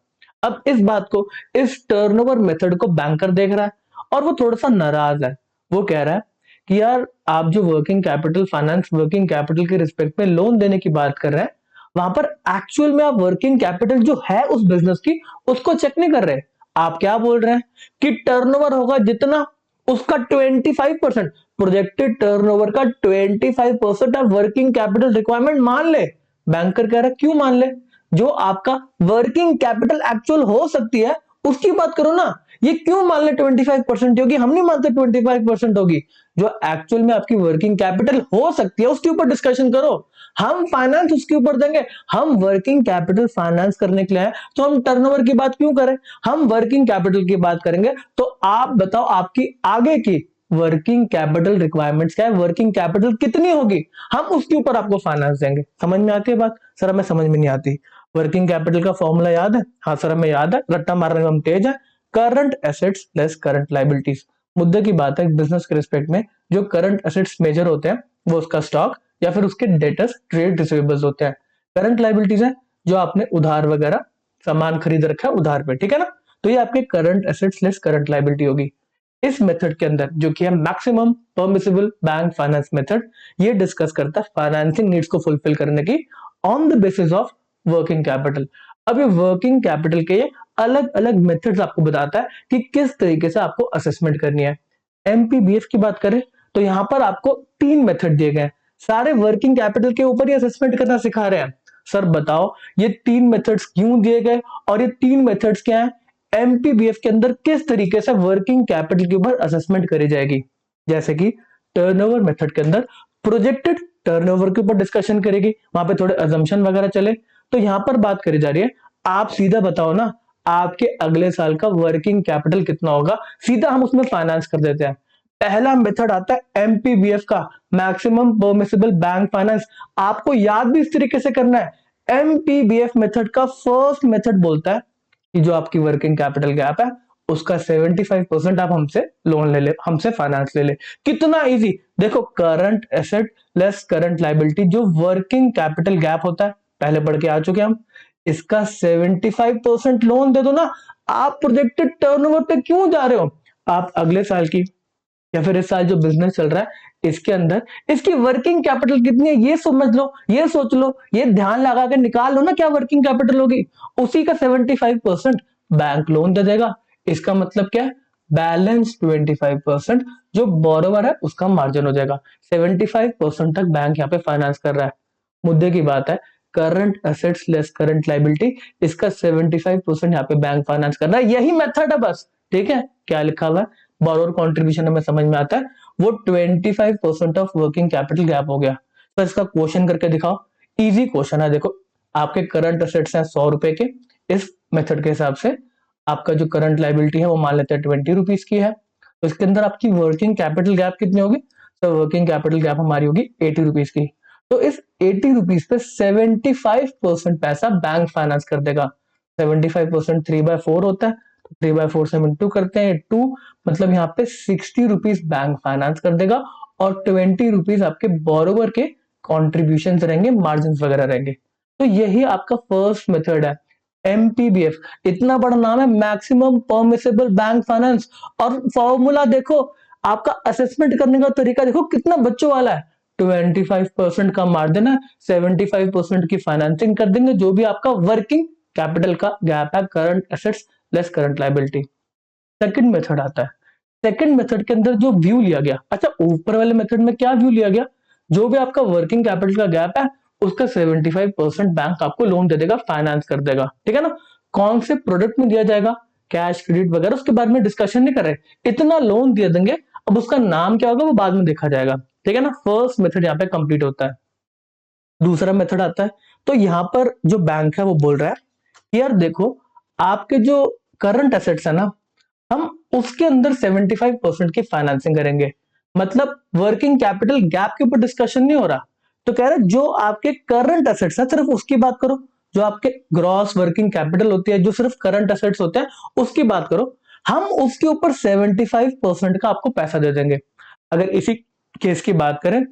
अब इस बात को, इस टर्नओवर मेथड को बैंकर देख रहा है, और वो थोड़ा सा नाराज है। वो कह रहा है कि यार आप जो working capital finance, working capital के रिस्पेक्ट में लोन देने की बात कर रहे हैं, वहां पर एक्चुअल में आप वर्किंग कैपिटल जो है उस बिजनेस की, उसको चेक नहीं कर रहे। आप क्या बोल रहे हैं कि टर्नओवर होगा जितना, उसका 25%, प्रोजेक्टेड टर्नओवर का 25% आप वर्किंग कैपिटल रिक्वायरमेंट मान ले। बैंकर कह रहा है क्यों मान ले? जो आपका वर्किंग कैपिटल एक्चुअल हो सकती है उसकी बात करो ना, ये क्यों मान ले 25% होगी? हम नहीं मानते 25% होगी। जो एक्चुअल में आपकी वर्किंग कैपिटल हो सकती है उसके ऊपर डिस्कशन करो। हम फाइनेंस उसके ऊपर देंगे, हम वर्किंग कैपिटल फाइनेंस करने के लिए हैं, तो हम टर्नओवर की बात क्यों करें? हम वर्किंग कैपिटल की बात करेंगे। तो आप बताओ, आपकी आगे की वर्किंग कैपिटल रिक्वायरमेंट्स क्या है, वर्किंग कैपिटल कितनी होगी, हम उसके ऊपर आपको फाइनेंस देंगे। समझ में आती है बात? सर हमें समझ में नहीं आती। वर्किंग कैपिटल का फॉर्मूला याद है? हाँ सर हमें याद है, रट्टा मारने में हम तेज है। Current assets less current liabilities. मुद्दे की बात है बिजनेस के रिस्पेक्ट में जो करंट एसेट्स मेजर होते हैं वो उसका स्टॉक या फिर उसके डेटर्स ट्रेड रिसीवेबल्स होते हैं। करंट लाइबिलिटीज है जो आपने उधार वगैरह सामान खरीद रखा है उधार पे, ठीक है ना। तो ये आपके current assets less current liability होगी। इस मेथड के अंदर जो कि है maximum permissible bank finance method, ये डिस्कस करता है फाइनेंसिंग नीड्स को फुलफिल करने की on the basis of working capital. अब ये वर्किंग कैपिटल के अलग अलग मेथड्स आपको बताता है कि किस तरीके से आपको असेसमेंट करनी है। एमपीबीएफ की बात करें तो यहां पर आपको 3 मेथड दिए गए, सारे वर्किंग कैपिटल के ऊपर ही असेसमेंट करना सिखा रहे हैं। सर बताओ ये 3 मेथड्स क्यों दिए गए और ये 3 मेथड्स क्या है, एमपीबीएफ के अंदर किस तरीके से वर्किंग कैपिटल के ऊपर असेसमेंट करी जाएगी। जैसे कि टर्नओवर मेथड के अंदर प्रोजेक्टेड टर्नओवर के ऊपर डिस्कशन करेगी, वहां पे थोड़े अजम्पशन वगैरह चले। तो यहां पर बात करी जा रही है, आप सीधा बताओ ना आपके अगले साल का वर्किंग कैपिटल कितना होगा, सीधा हम उसमें फाइनेंस कर देते हैं। पहला मेथड आता है एमपीबीएफ का, मैक्सिमम परमिसिबल बैंक फाइनेंस। आपको याद भी इस तरीके से करना है। एमपीबीएफ मेथड का फर्स्ट मेथड बोलता है कि जो आपकी वर्किंग कैपिटल गैप है उसका 75% आप हमसे लोन ले ले, हमसे फाइनेंस ले ले। कितना इजी, देखो current asset less current liability जो वर्किंग कैपिटल गैप होता है, पहले पढ़ के आ चुके हम, इसका 75% लोन दे दो ना। आप प्रोजेक्टेड टर्नओवर पे क्यों जा रहे हो, आप अगले साल की या फिर इस साल जो बिजनेस चल रहा है इसके अंदर इसकी वर्किंग कैपिटल कितनी है ये समझ लो, ये सोच लो, ये ध्यान लगा के निकाल लो ना क्या वर्किंग कैपिटल होगी। उसी का 75% बैंक लोन दे देगा। इसका मतलब क्या है, बैलेंस 25% जो बोरोवर है उसका मार्जिन हो जाएगा। 75% तक बैंक यहाँ पे फाइनेंस कर रहा है। मुद्दे की बात है current assets less current liability, इसका 75% यहाँ पे बैंक फाइनेंस कर रहा है। यही मेथड है बस, ठीक है। क्या लिखा हुआ है, बोरोवर कंट्रीब्यूशन हमें समझ में आता है, वो 25% ऑफ वर्किंग कैपिटल गैप हो गया। तो इसका क्वेश्चन करके दिखाओ। इजी क्वेश्चन है, देखो आपके करंट एसेट्स हैं 100 रुपए के, इस मेथड के हिसाब से आपका जो करंट लाइबिलिटी है वो मान लेते हैं 20 रुपीज की है। तो इसके अंदर आपकी वर्किंग कैपिटल गैप कितनी होगी, तो वर्किंग कैपिटल गैप हमारी होगी 80 रुपीज की। तो इस 80 रुपीज पे 75% पैसा बैंक फाइनेंस कर देगा। 75% 3/4 होता है, तो 3/4 से हम इंटू करते हैं 2, मतलब यहाँ पे 60 रुपीज बैंक फाइनेंस कर देगा और 20 रुपीज आपके बोरोवर के कॉन्ट्रीब्यूशन रहेंगे, मार्जिन वगैरह रहेंगे। तो यही आपका फर्स्ट मेथड है एमपीबीएफ। इतना बड़ा नाम है, मैक्सिमम परमिसिबल बैंक फाइनेंस। और फॉर्मूला देखो, आपका असेसमेंट करने का तरीका देखो कितना बच्चों वाला है। 25% का मार्जिन है, 75% की फाइनेंसिंग कर देंगे, जो भी आपका वर्किंग कैपिटल का गैप है, current assets less current liability. Second method आता है, सेकंड मेथड के अंदर जो व्यू लिया गया, अच्छा ऊपर वाले मेथड में क्या व्यू लिया गया, जो भी आपका वर्किंग कैपिटल का गैप है उसका 75% बैंक आपको लोन दे देगा, फाइनेंस कर देगा, ठीक है ना। कौन से प्रोडक्ट में दिया जाएगा, कैश क्रेडिट वगैरह, उसके बारे में डिस्कशन नहीं कर रहे, इतना लोन दे देंगे। अब उसका नाम क्या होगा वो बाद में देखा जाएगा, ठीक है ना। फर्स्ट मेथड यहाँ पे कंप्लीट होता है। दूसरा मेथड आता है, तो यहाँ पर जो बैंक है वो बोल रहा है यार देखो आपके जो करंट एसेट्स है ना, हम उसके अंदर 75% की फाइनेंसिंग करेंगे। मतलब वर्किंग कैपिटल गैप के ऊपर डिस्कशन नहीं हो रहा। तो कह रहे जो आपके करंट एसेट्स है सिर्फ उसकी बात करो, जो आपके ग्रॉस वर्किंग कैपिटल होती है, जो सिर्फ करंट एसेट्स होते हैं उसकी बात करो, हम उसके ऊपर 75% का आपको पैसा दे देंगे। अगर इसी केस की बात करें,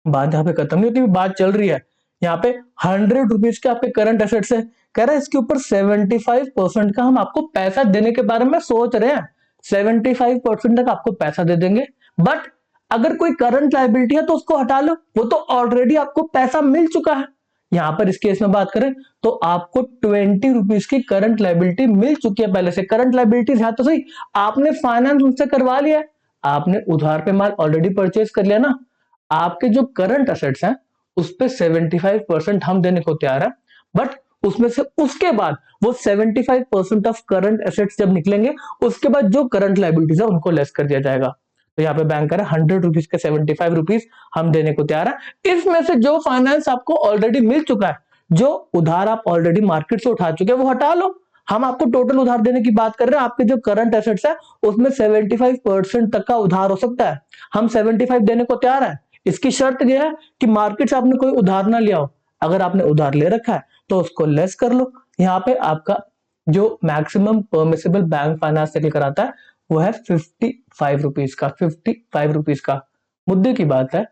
बात यहाँ पे खत्म नहीं होती, बात चल रही है। यहाँ पे 100 रुपीज के आपके करंट एसेट्स है, कह रहे हैं इसके ऊपर 75% का हम आपको पैसा देने के बारे में सोच रहे हैं। 75% तक आपको पैसा दे देंगे, बट अगर कोई करंट लाइबिलिटी है तो उसको हटा लो, वो तो ऑलरेडी आपको पैसा मिल चुका है। यहां पर इस केस में बात करें तो आपको 20 रुपीज की करंट लाइबिलिटी मिल चुकी है पहले से। करंट लाइबिलिटीज है तो सही, आपने फाइनेंस उनसे करवा लिया है, आपने उधार पे माल ऑलरेडी परचेज कर लिया ना। आपके जो करंट एसेट्स हैं उस पे 75% हम देने को तैयार है, बट उसमें से उसके बाद वो 75% ऑफ करंट एसेट्स जब निकलेंगे उसके बाद जो करंट लाइबिलिटीज है उनको लेस कर दिया जाएगा। तो यहाँ पे बैंक कर 100 रुपीज के 75 रुपीज हम देने को तैयार है। इसमें से जो फाइनेंस आपको ऑलरेडी मिल चुका है, जो उधार आप ऑलरेडी मार्केट से उठा चुके हैं वो हटा लो, हम आपको टोटल उधार देने की बात कर रहे हैं, आपके जो करंट एसेट्स है उसमें 75% तक का उधार हो सकता है। हम 75 देने को तैयार है। इसकी शर्त यह है कि मार्केट से आपने कोई उधार ना लिया हो। अगर आपने उधार ले रखा है तो उसको लेस कर लो। यहाँ पे आपका जो मैक्सिमम परमिसिबल बैंक फाइनेंस निकल कर आता है वो है 55 रुपीज का, 55 रुपीज का। मुद्दे की बात है,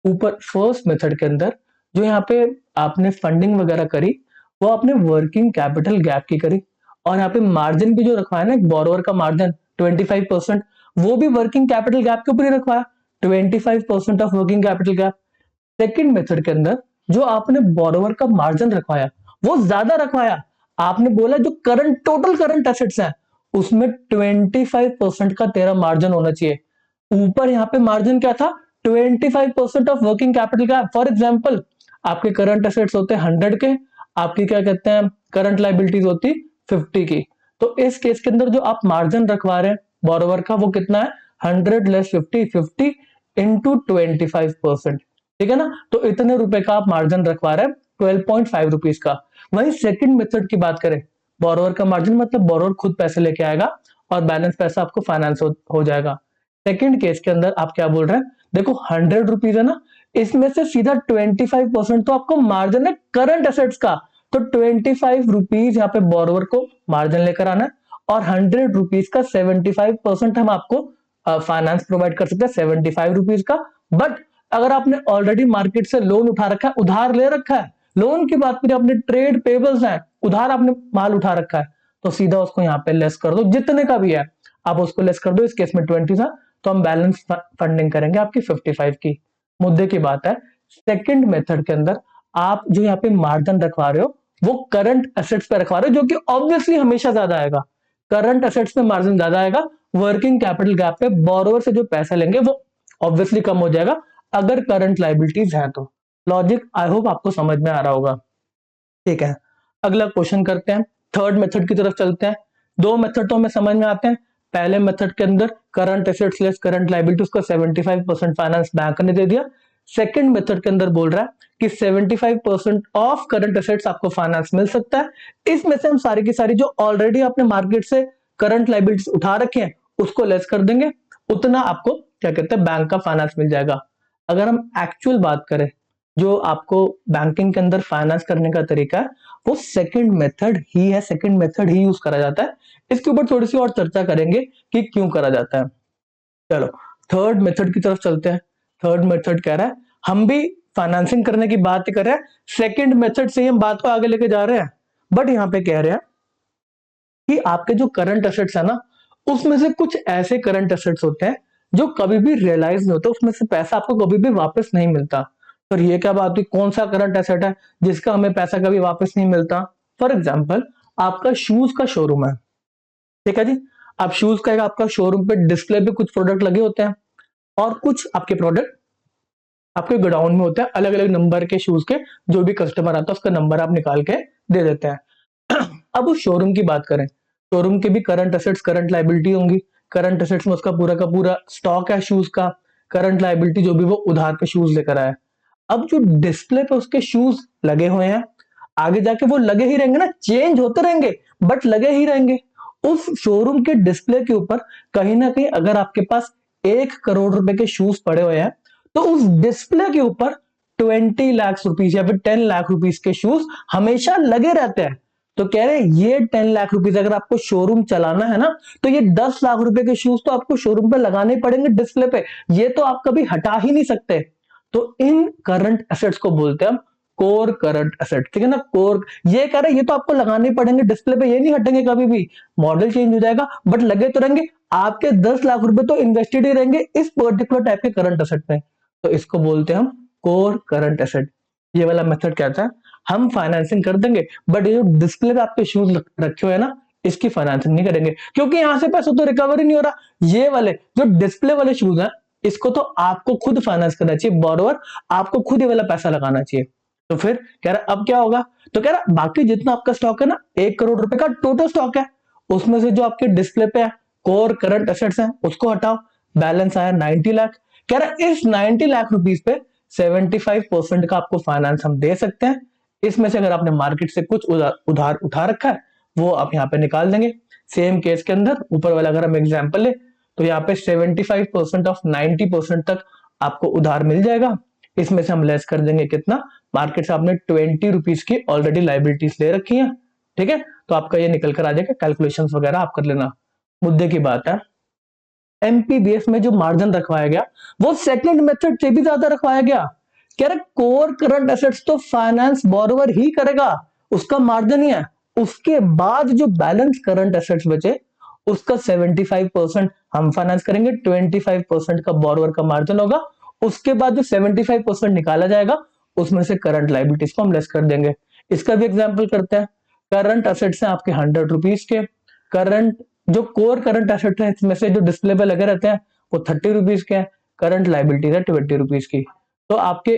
ऊपर फर्स्ट मेथड के अंदर जो यहाँ पे आपने फंडिंग वगैरह करी वो आपने वर्किंग कैपिटल गैप की करी, और यहाँ पे मार्जिन भी जो रखवाया ना, एक बोरोवर का मार्जिन 25%, वो भी वर्किंग कैपिटल गैप के ऊपर ही रखवाया, 25% of working capital gap. Second method के अंदर जो आपने बोरोवर का मार्जिन रखवाया वो ज्यादा रखवाया। आपने बोला जो करंट टोटल करंट एसेट्स है उसमें 25% का तेरा मार्जिन होना चाहिए। ऊपर यहाँ पे मार्जिन क्या था, 25% ऑफ वर्किंग कैपिटल का। फॉर एग्जाम्पल आपके करंट एसेट्स होते हैं 100 के, आपकी क्या कहते हैं करंट लाइबिलिटीज होती 50 की। तो इस केस के अंदर जो आप मार्जिन रखवा रहे हैं बोरोवर का वो कितना है, 100 लेस 50, 50 इंटू 25%, ठीक है ना। तो इतने रुपए का आप मार्जिन रखवा रहे हैं, 12.5 रुपीज का। वहीं सेकंड मेथड की बात करें, बोरोवर का मार्जिन मतलब बोरोवर खुद पैसे लेके आएगा और बैलेंस पैसा आपको फाइनेंस हो जाएगा। सेकंड केस के अंदर आप क्या बोल रहे हैं, देखो 100 रुपीज है ना, इसमें से सीधा 25% तो आपको मार्जिन है करंट एसेट्स का। तो 25 रुपीज यहाँ पे बोरोवर को मार्जिन लेकर आना है, और 100 रुपीज का 75% हम आपको फाइनेंस प्रोवाइड कर सकते हैं 75 रुपीज का। बट अगर आपने ऑलरेडी मार्केट से लोन उठा रखा है, उधार ले रखा है, लोन की बात करें अपने ट्रेड पेबल्स है, उधार आपने माल उठा रखा है, तो सीधा उसको यहाँ पे लेस कर दो, जितने का भी है आप उसको लेस कर दो। इस केस में 20 था तो हम बैलेंस फंडिंग करेंगे आपकी 55 की। मुद्दे की बात है, सेकंड मेथड के अंदर आप जो यहाँ पे मार्जिन रखवा रहे हो वो करंट एसेट्स पे रखवा रहे हो, जो कि ऑब्वियसली हमेशा ज्यादा आएगा। करंट एसेट्स पे मार्जिन ज्यादा आएगा, वर्किंग कैपिटल गैप पे बोरोवर से जो पैसा लेंगे वो ऑब्वियसली कम हो जाएगा अगर करंट लाइबिलिटीज है तो। लॉजिक आई होप आपको समझ में आ रहा होगा, ठीक है। अगला क्वेश्चन करते हैं, थर्ड मेथड की तरफ चलते हैं। दो मेथड तो हमें समझ में आते हैं। पहले मेथड के अंदर current assets less current liabilities को 75% फाइनेंस बैंक ने दे दिया। सेकंड मेथड के अंदर बोल रहा है कि 75% ऑफ करंट एसेट्स आपको फाइनेंस मिल सकता है। इसमें से हम सारी की सारी जो ऑलरेडी आपने मार्केट से करंट लाइबिलिटीज उठा रखे हैं उसको लेस कर देंगे, उतना आपको क्या कहते हैं बैंक का फाइनेंस मिल जाएगा। अगर हम एक्चुअल बात करें, जो आपको बैंकिंग के अंदर फाइनेंस करने का तरीका है वो सेकंड मेथड ही है, सेकंड मेथड ही यूज करा जाता है। इसके ऊपर थोड़ी सी और चर्चा करेंगे कि क्यों करा जाता है। चलो थर्ड मेथड की तरफ चलते हैं। थर्ड मेथड कह रहा है, हम भी फाइनेंसिंग करने की बात कर रहे हैं, सेकंड मेथड से ही हम बात को आगे लेके जा रहे हैं। बट यहाँ पे कह रहे हैं कि आपके जो करंट एसेट्स है ना उसमें से कुछ ऐसे करंट एसेट्स होते हैं जो कभी भी रियलाइज नहीं होते, उसमें से पैसा आपको कभी भी वापस नहीं मिलता। पर ये क्या बात हुई, कौन सा करंट एसेट है जिसका हमें पैसा कभी वापस नहीं मिलता। फॉर एग्जाम्पल आपका शूज का शोरूम है, ठीक है जी। आप शूज का आपका शोरूम पे डिस्प्ले पे कुछ प्रोडक्ट लगे होते हैं, और कुछ आपके प्रोडक्ट आपके गोडाउन में होते हैं अलग अलग नंबर के शूज के। जो भी कस्टमर आता है उसका नंबर आप निकाल के दे देते हैं। अब उस शोरूम की बात करें, शोरूम के भी करंट एसेट्स करंट लाइबिलिटी होंगी। करंट एसेट्स में उसका पूरा का पूरा स्टॉक है शूज का। करंट लाइबिलिटी जो भी वो उधार पे शूज लेकर आया। अब जो डिस्प्ले पे उसके शूज लगे हुए हैं, आगे जाके वो लगे ही रहेंगे ना, चेंज होते रहेंगे बट लगे ही रहेंगे। उस शोरूम के डिस्प्ले के ऊपर कहीं ना कहीं अगर आपके पास 1 करोड़ रुपए के शूज पड़े हुए हैं तो उस डिस्प्ले के ऊपर 20 लाख रुपीज या फिर 10 लाख रुपीज के शूज हमेशा लगे रहते हैं। तो कह रहे हैं ये 10 लाख रुपीज अगर आपको शोरूम चलाना है ना तो ये 10 लाख रुपए के शूज तो आपको शोरूम पे लगाने पड़ेंगे डिस्प्ले पे, ये तो आप कभी हटा ही नहीं सकते। तो इन करंट एसेट्स को बोलते हैं हम कोर करंट एसेट, ठीक है ना। कोर ये कह रहे हैं ये तो आपको लगाने पड़ेंगे डिस्प्ले पे, ये नहीं हटेंगे कभी भी। मॉडल चेंज हो जाएगा बट लगे तो रहेंगे, आपके 10 लाख रुपए तो इन्वेस्टेड ही रहेंगे इस पर्टिकुलर टाइप के करंट एसेट में। तो इसको बोलते हैं हम कोर करंट एसेट। ये वाला मेथड कहता है हम फाइनेंसिंग कर देंगे बट ये जो डिस्प्ले पे आपके शूज रखे हुए हैं ना इसकी फाइनेंसिंग नहीं करेंगे, क्योंकि यहां से पैसा तो रिकवर ही नहीं हो रहा। ये वाले जो डिस्प्ले वाले शूज हैं इसको तो आपको खुद फाइनेंस करना चाहिए, बोरोवर आपको खुद ये वाला पैसा लगाना चाहिए। तो फिर कह रहा अब क्या होगा, तो कह रहा बाकी जितना आपका स्टॉक है ना 1 करोड़ रुपए का टोटल स्टॉक है, उसमें से जो आपके डिस्प्ले पे है कोर करंट एसेट्स हैं उसको हटाओ, बैलेंस आया 90 लाख। कह रहा इस 90 लाख रुपीस पे 75% का आपको फाइनेंस हम दे सकते हैं। इसमें से अगर आपने मार्केट से कुछ उधार उठा रखा है वो आप यहाँ पे निकाल देंगे। सेम केस के अंदर ऊपर वाला अगर हम एग्जाम्पल ले तो यहाँ पे 75% ऑफ 90% तक आपको उधार मिल जाएगा। इसमें से हम लेस कर देंगे कितना, मार्केट से आपने 20 रुपीज की ऑलरेडी लाइबिलिटीज ले रखी है, ठीक है। तो आपका ये निकल कर आ जाएगा, कैलकुलेशन वगैरह आप कर लेना। मुद्दे की बात है, एमपीबीएफ में जो मार्जिन रखवाया गया वो सेकंड मेथड से भी ज्यादा रखवाया गया। कह रहे कोर करंट एसेट्स तो फाइनेंस बोरोवर ही करेगा, उसका मार्जिन ही है। उसके बाद जो बैलेंस करंट एसेट्स बचे उसका 75% हम फाइनेंस करेंगे, 25% का बोरोवर का मार्जिन होगा। उसके बाद जो 75% निकाला जाएगा उसमें से करंट लाइबिलिटीज को हम लेस कर देंगे। इसका भी एग्जाम्पल करते हैं। करंट एसेट्स हैं आपके 100 रुपीज के, करंट जो कोर करंट एसेट है इसमें से जो डिस्प्ले पे लगे रहते हैं वो 30 रुपीज के हैं, करंट लाइबिलिटीज है 20 रुपीज की। तो आपके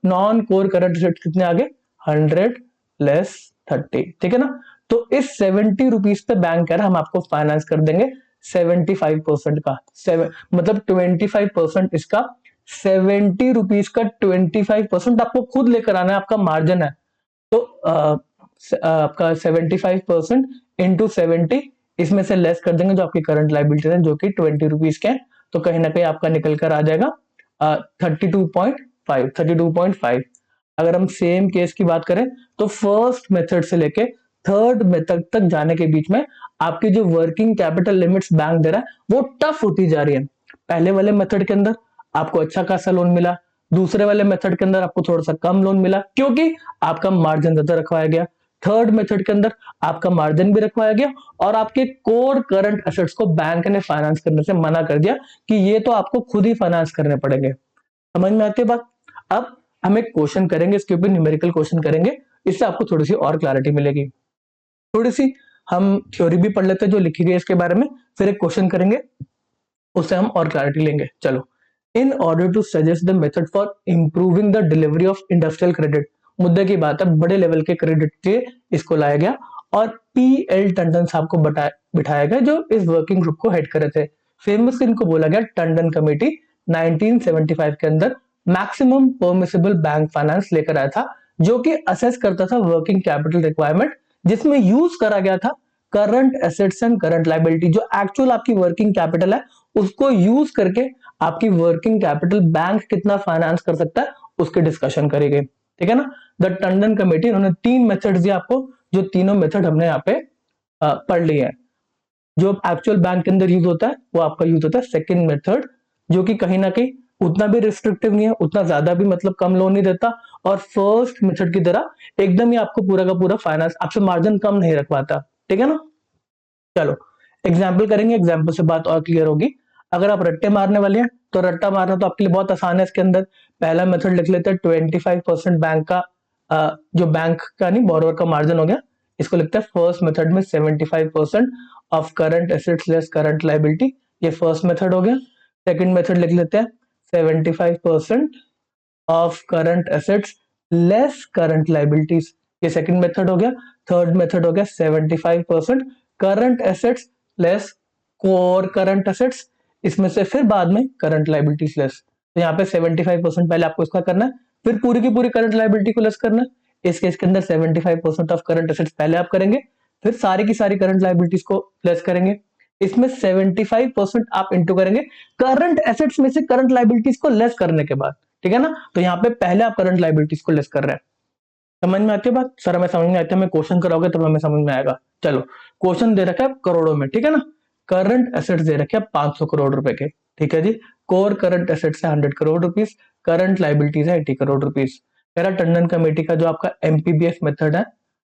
नॉन कोर करंट एसेट कितने आ गए, 100 लेस 30, ठीक है ना। तो इस 70 रुपीज पे बैंक कह रहा है हम आपको फाइनेंस कर देंगे 75% का, मतलब 25% इसका, 70 रुपीज का 25% आपको खुद लेकर आना है, आपका मार्जिन है। तो आपका 75% इंटू 70, इसमें से लेस कर देंगे जो आपकी करंट लाइबिलिटी है जो कि 20 रुपीज के हैं। तो कहीं ना कहीं आपका निकल कर आ जाएगा 32.5। अगर हम सेम केस की बात करें तो फर्स्ट मेथड से लेके थर्ड मेथड तक जाने के बीच में आपकी जो वर्किंग कैपिटल लिमिट्स बैंक दे रहा है वो टफ होती जा रही है। पहले वाले मेथड के अंदर आपको अच्छा खासा लोन मिला, दूसरे वाले मेथड के अंदर आपको थोड़ा सा कम लोन मिला क्योंकि आपका मार्जिन ज्यादा रखवाया गया। थर्ड मेथड के अंदर आपका मार्जिन भी रखवाया गया और आपके कोर करंट एसेट्स को बैंक ने फाइनेंस करने से मना कर दिया कि ये तो आपको खुद ही फाइनेंस करने पड़ेंगे। समझ में आती है बात। अब हम एक क्वेश्चन करेंगे, इसके ऊपर न्यूमेरिकल क्वेश्चन करेंगे, इससे आपको थोड़ी सी और क्लैरिटी मिलेगी। थोड़ी सी हम थ्योरी भी पढ़ लेते हैं जो लिखी गई इसके बारे में, फिर एक क्वेश्चन करेंगे, उससे हम और क्लैरिटी लेंगे। चलो, in order to suggest the method for improving the delivery of industrial credit, मुद्दे की बात है बड़े लेवल के क्रेडिट के इसको लाया गया और पीएल टंडन साहब को बिठाया गया जो इस वर्किंग ग्रुप को हेड कर रहे थे। फेमस इनको बोला गया टंडन कमेटी। 1975 के अंदर मैक्सिमम परमिसिबल बैंक फाइनेंस लेकर आया था जो कि असेस करता था वर्किंग कैपिटल रिक्वायरमेंट, जिसमें यूज करा गया था current assets and current liability, जो एक्चुअल आपकी वर्किंग कैपिटल है उसको यूज करके आपकी वर्किंग कैपिटल बैंक कितना फाइनेंस कर सकता है उसकी डिस्कशन करेंगे, ठीक है ना। द टंडन कमेटी, उन्होंने 3 मेथड्स दिए आपको, जो तीनों मेथड हमने यहाँ पे पढ़ लिए हैं। जो एक्चुअल बैंक के अंदर यूज होता है वो आपका यूज होता है सेकंड मेथड, जो कि कहीं ना कहीं उतना भी रिस्ट्रिक्टिव नहीं है, उतना ज्यादा भी मतलब कम लोन नहीं देता, और फर्स्ट मेथड की तरह एकदम ही आपको पूरा का पूरा फाइनेंस, आपसे मार्जिन कम नहीं रखवाता, ठीक है ना। चलो एग्जाम्पल करेंगे, एग्जाम्पल से बात और क्लियर होगी। अगर आप रट्टे मारने वाले हैं तो रट्टा मारना तो आपके लिए बहुत आसान है। इसके अंदर पहला मेथड लिख लेते हैं 25% बैंक का जो बैंक का नहीं बोरोवर का मार्जिन हो गया, इसको लिखते हैं फर्स्ट मेथड में 75% of current assets less current liability, ये फर्स्ट मेथड हो गया। सेकंड मेथड लिख लेते हैं 75% of current assets less current liabilities, ये सेकंड मेथड हो गया। थर्ड मेथड हो गया 75% current assets less core current assets, इसमें से फिर बाद में करंट लाइबिलिटीज लेस। तो यहाँ पे 75% पहले आपको इसका करना है, फिर पूरी की पूरी करंट लाइबिलिटी को लेस करना है। इस केस के अंदर 75% ऑफ करंट एसेट्स पहले आप करेंगे, फिर सारी की सारी करंट लाइबिलिटीज को लेस करेंगे। इसमें 75% आप इंटू करेंगे करंट एसेट्स में से करंट लाइबिलिटीज को लेस करने के बाद, ठीक है ना। तो यहाँ पे पहले आप करंट लाइबिलिटीज को लेस कर रहे हैं। समझ में आती है बात। सर हमें समझ में आती है, मैं क्वेश्चन कराओगे तब हमें समझ में आएगा। चलो क्वेश्चन दे रखा है करोड़ों में, ठीक है ना। करंट एसेट्स दे रखे हैं 500 करोड़ रुपए के, ठीक है जी। कोर करंट एसेट्स है 100 करोड़ रुपीस, करंट लाइबिलिटीज है 80 करोड़ रुपीस। मेरा टंडन कमेटी का जो आपका एमपीबीएफ मेथड है,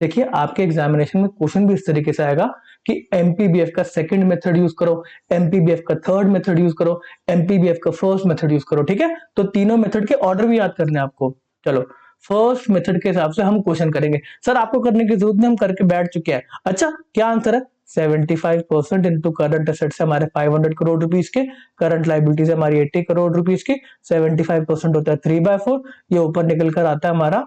देखिए आपके एग्जामिनेशन में क्वेश्चन भी इस तरीके से आएगा कि एमपीबीएफ का सेकंड मेथड यूज करो, एमपीबीएफ का थर्ड मेथड यूज करो, एमपीबीएफ का फर्स्ट मेथड यूज करो, ठीक है। तो तीनों मेथड के ऑर्डर भी याद करने हैं आपको। चलो फर्स्ट मेथड के हिसाब से हम क्वेश्चन करेंगे। सर आपको करने की जरूरत नहीं, हम करके बैठ चुके हैं। अच्छा क्या आंसर है, 75% इंटू करंट एसेट्स हमारे 500 करोड़ रुपीस के, करंट लाइबिलिटीज हमारी 80 करोड़ रुपीस की, 75% होता है 3/4, ये ऊपर निकल कर आता है हमारा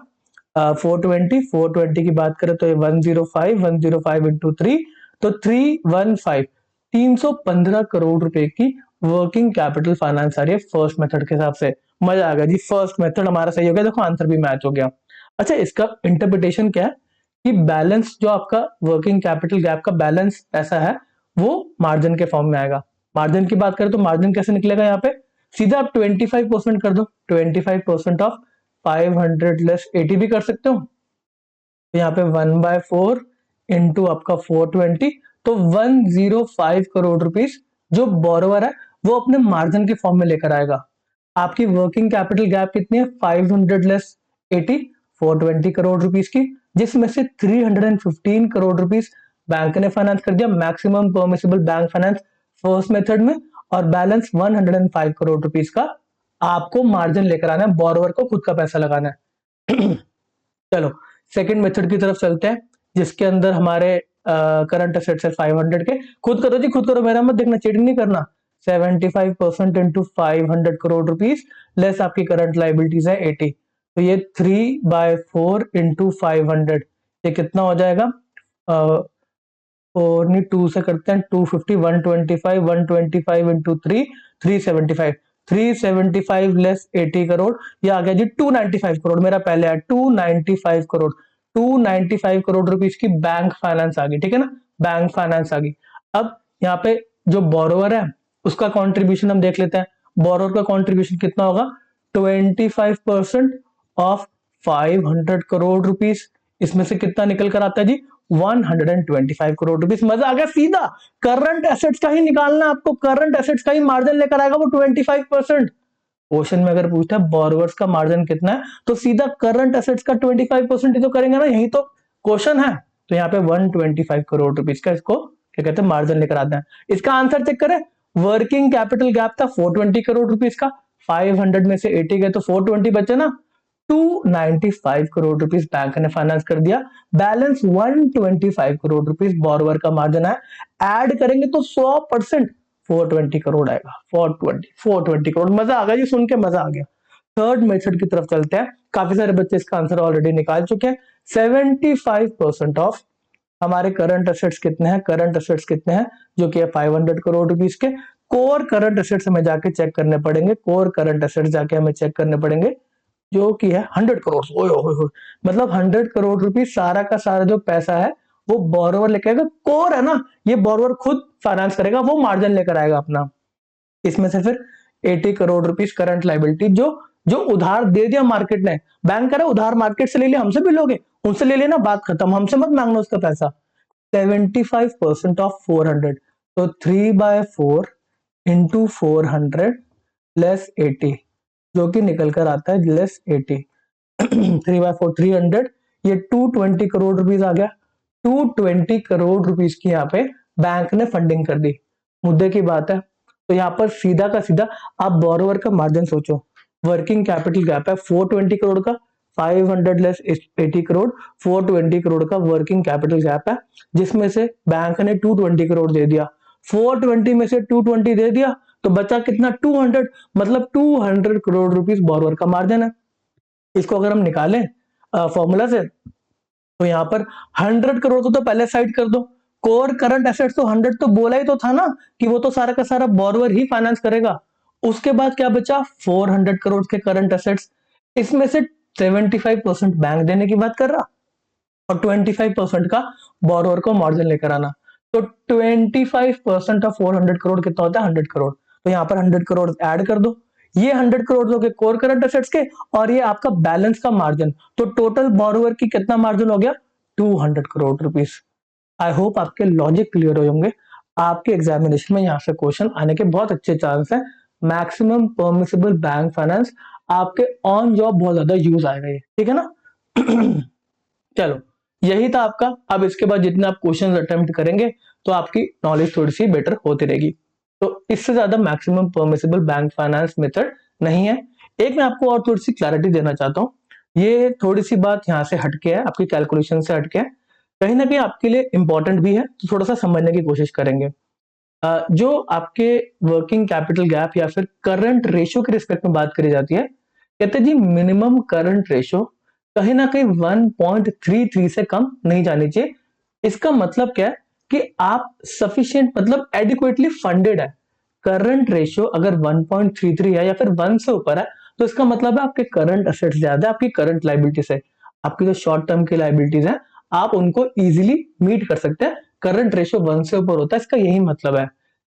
420 की बात करें तो ये 105 इंटू 3, तो 315, 315 करोड़ रुपए की वर्किंग कैपिटल फाइनेंस आ रही है फर्स्ट मेथड के हिसाब से। मजा आ गया जी, फर्स्ट मेथड हमारा सही हो गया, देखो आंसर भी मैच हो गया। अच्छा इसका इंटरप्रिटेशन क्या है कि बैलेंस जो आपका वर्किंग कैपिटल गैप का बैलेंस ऐसा है वो मार्जिन के फॉर्म में आएगा। मार्जिन की बात करें तो मार्जिन कैसे निकलेगा, यहाँ पे सीधा आप 25% कर दो, 25% ऑफ 500 लेस 80 भी कर सकते हो। तो यहाँ पे 1/4 इंटू आपका 420, तो 105 करोड़ रुपीस जो बोरोवर है वो अपने मार्जिन के फॉर्म में लेकर आएगा। आपकी वर्किंग कैपिटल गैप कितनी है, 500 लेस 80, 420 करोड़ रुपीस की, जिसमें से 315 करोड़ रुपीस बैंक ने फाइनेंस कर दिया, maximum permissible bank finance first method में, और बैलेंस 105 करोड़ रुपीस का आपको मार्जिन लेकर आना है, बोरोवर को खुद का पैसा लगाना है। चलो सेकंड मेथड की तरफ चलते हैं, जिसके अंदर हमारे करंट एसेट्स है 500 के। खुद करो जी, खुद करो, मेरा मत देखना, चीटिंग नहीं करना। 75% इंटू 500 करोड़ रुपीस लेस आपकी करंट लाइबिलिटीज है 80, तो ये 3/4 इंटू 500, ये कितना हो जाएगा, और नहीं 2 से करते हैं, 250, 125, 125 इंटू 3, 375, 375 लेस 80 करोड़, ये आ गया जी 295 करोड़, मेरा पहले है 295 करोड़, 295 करोड़ रुपीस की बैंक फाइनेंस आ गई, ठीक है ना, बैंक फाइनेंस आ गई। अब यहाँ पे जो बोरोवर है उसका कॉन्ट्रीब्यूशन हम देख लेते हैं। बोरोवर का कॉन्ट्रीब्यूशन कितना होगा, 25% ऑफ 500 करोड़ रुपीस, इसमें से कितना निकल कर आता है जी, 125 करोड़ रुपीस। मजा आ गया, सीधा करंट एसेट्स का ही निकालना है आपको, करंट एसेट्स का ही मार्जिन लेकर आएगा वो 25%। क्वेश्चन में अगर पूछता है बोरोवर्स का मार्जिन कितना है, तो सीधा करंट एसेट्स का 25% ही तो करेंगे ना, यही तो क्वेश्चन है। तो यहाँ पे 125 करोड़ रुपीस का इसको क्या कहते हैं, मार्जिन लेकर आते हैं। इसका आंसर चेक करें, वर्किंग कैपिटल गैप था 420 करोड़ रुपीस का, 500 में से 80 गए तो 420 बचे ना, 295 करोड़ रुपीस बैंक ने फाइनेंस कर दिया, बैलेंस 125 करोड़ रुपीस बोरोवर का मार्जिन है। ऐड करेंगे तो 100% 420 करोड़ आएगा, 420 करोड़। मजा आ गया जी, सुन के मजा आ गया। थर्ड मेथड की तरफ चलते हैं, काफी सारे बच्चे इसका आंसर ऑलरेडी निकाल चुके हैं। 75% ऑफ हमारे करंट एसेट्स कितने हैं, करंट एसेट्स कितने हैं, जो कि है 500 करोड़ रुपीस के। कोर करंट एसेट्स हमें जाके चेक करने पड़ेंगे, कोर करंट एसेट्स जाके हमें चेक करने पड़ेंगे, जो कि है 100 करोड़। ओए ओए ओए, मतलब 100 करोड़ रुपीस सारा का सारा जो पैसा है वो बोरोवर लेकर आएगा। कोर है ना, ये बोरोवर खुद फाइनेंस करेगा, वो मार्जिन लेकर आएगा अपना। इसमें से फिर 80 करोड़ रुपीस करंट लाइबिलिटी जो जो उधार दे दिया मार्केट ने, बैंक करे उधार मार्केट से ले लिया, हमसे भी लोगे, उनसे ले लेना, बात खत्म, हमसे मत मांगना उसका पैसा। 75% ऑफ 400, तो 3/4 इंटू 400 लेस 80, जो कि निकल कर आता है लेस 80। 3/4 300, ये 220 करोड़ रुपीस आ गया। 220 करोड़ रुपीस की यहाँ पे बैंक ने फंडिंग कर दी, मुद्दे की बात है। तो यहाँ पर सीधा का सीधा आप बोरोवर का मार्जिन सोचो, वर्किंग कैपिटल गैप है 420 करोड़ का, 500 लेस 80 करोड़, 420 करोड़ का वर्किंग कैपिटल गैप है, जिसमें से बैंक ने 220 करोड़ दे दिया, 420 में से 220 दे दिया, तो बचा कितना, 200, मतलब 200 करोड़ रुपीस बोरोवर का मार्जिन है। इसको अगर हम निकालें फॉर्मूला से, तो यहाँ पर 100 करोड़ तो पहले साइड कर दो, कोर करंट एसेट्स तो 100 तो बोला ही तो था ना कि वो तो सारा का सारा बोरोवर ही फाइनेंस करेगा। उसके बाद क्या बचा, 400 करोड़ के करंट एसेट्स, इसमें से 75% बैंक देने की बात कर रहा, और 25% का बोरोवर को मार्जिन लेकर आना। तो 25% ऑफ 400 करोड़ कितना होता है, 100 करोड़। तो यहाँ पर 100 करोड़ ऐड कर दो, ये 100 करोड़ हो गए कोर करंट एसेट्स के, और ये आपका बैलेंस का मार्जिन, तो टोटल बोरोवर की कितना मार्जिन हो गया, 200 करोड़ रुपीस। आई होप आपके लॉजिक क्लियर हो होंगे। आपके एग्जामिनेशन में यहाँ से क्वेश्चन आने के बहुत अच्छे चांस है। मैक्सिमम परमिसिबल बैंक फाइनेंस आपके ऑन जॉब बहुत ज्यादा यूज आएगा ये, ठीक है ना। चलो यही था आपका। अब इसके बाद जितने आप क्वेश्चन अटेम्प्ट करेंगे तो आपकी नॉलेज थोड़ी सी बेटर होती रहेगी। तो इससे ज्यादा maximum permissible bank finance method नहीं है। एक मैं आपको और थोड़ी सी क्लैरिटी देना चाहता हूँ, ये थोड़ी सी बात यहाँ से हटके है, आपकी कैलकुलेशन से हटके है, कहीं ना कहीं आपके लिए इंपॉर्टेंट भी है, तो थोड़ा सा समझने की कोशिश करेंगे। जो आपके वर्किंग कैपिटल गैप या फिर करंट रेशियो के रिस्पेक्ट में बात करी जाती है, कहते हैं जी मिनिमम करंट रेशियो कहीं ना कहीं 1.33 से कम नहीं जानी चाहिए। इसका मतलब क्या है कि आप सफिशिएंट मतलब एडिक्वेटली फंडेड है। करंट रेशियो अगर 1.33 है या फिर 1 से ऊपर है, तो इसका मतलब है आपके करंट एसेट्स ज्यादा है आपकी करंट लाइबिलिटी से। आपकी जो शॉर्ट टर्म की लाइबिलिटीज है आप उनको इजीली मीट कर सकते हैं। करंट रेशियो 1 से ऊपर होता है, इसका यही मतलब है।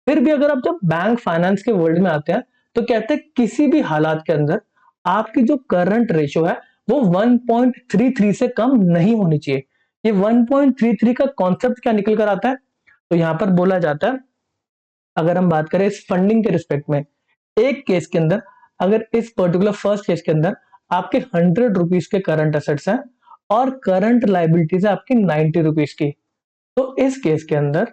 फिर भी अगर आप जब बैंक फाइनेंस के वर्ल्ड में आते हैं तो कहते हैं किसी भी हालात के अंदर आपकी जो करंट रेशियो है वो 1.33 से कम नहीं होनी चाहिए। ये 1.33 का कॉन्सेप्ट क्या निकल कर आता है, तो यहां पर बोला जाता है, अगर हम बात करें इस फंडिंग के रिस्पेक्ट में, एक केस के अंदर, अगर इस पर्टिकुलर फर्स्ट केस के अंदर आपके 100 रुपीज के करंट एसेट्स हैं और करंट लाइबिलिटीज है आपकी 90 रुपीज की, तो इस केस के अंदर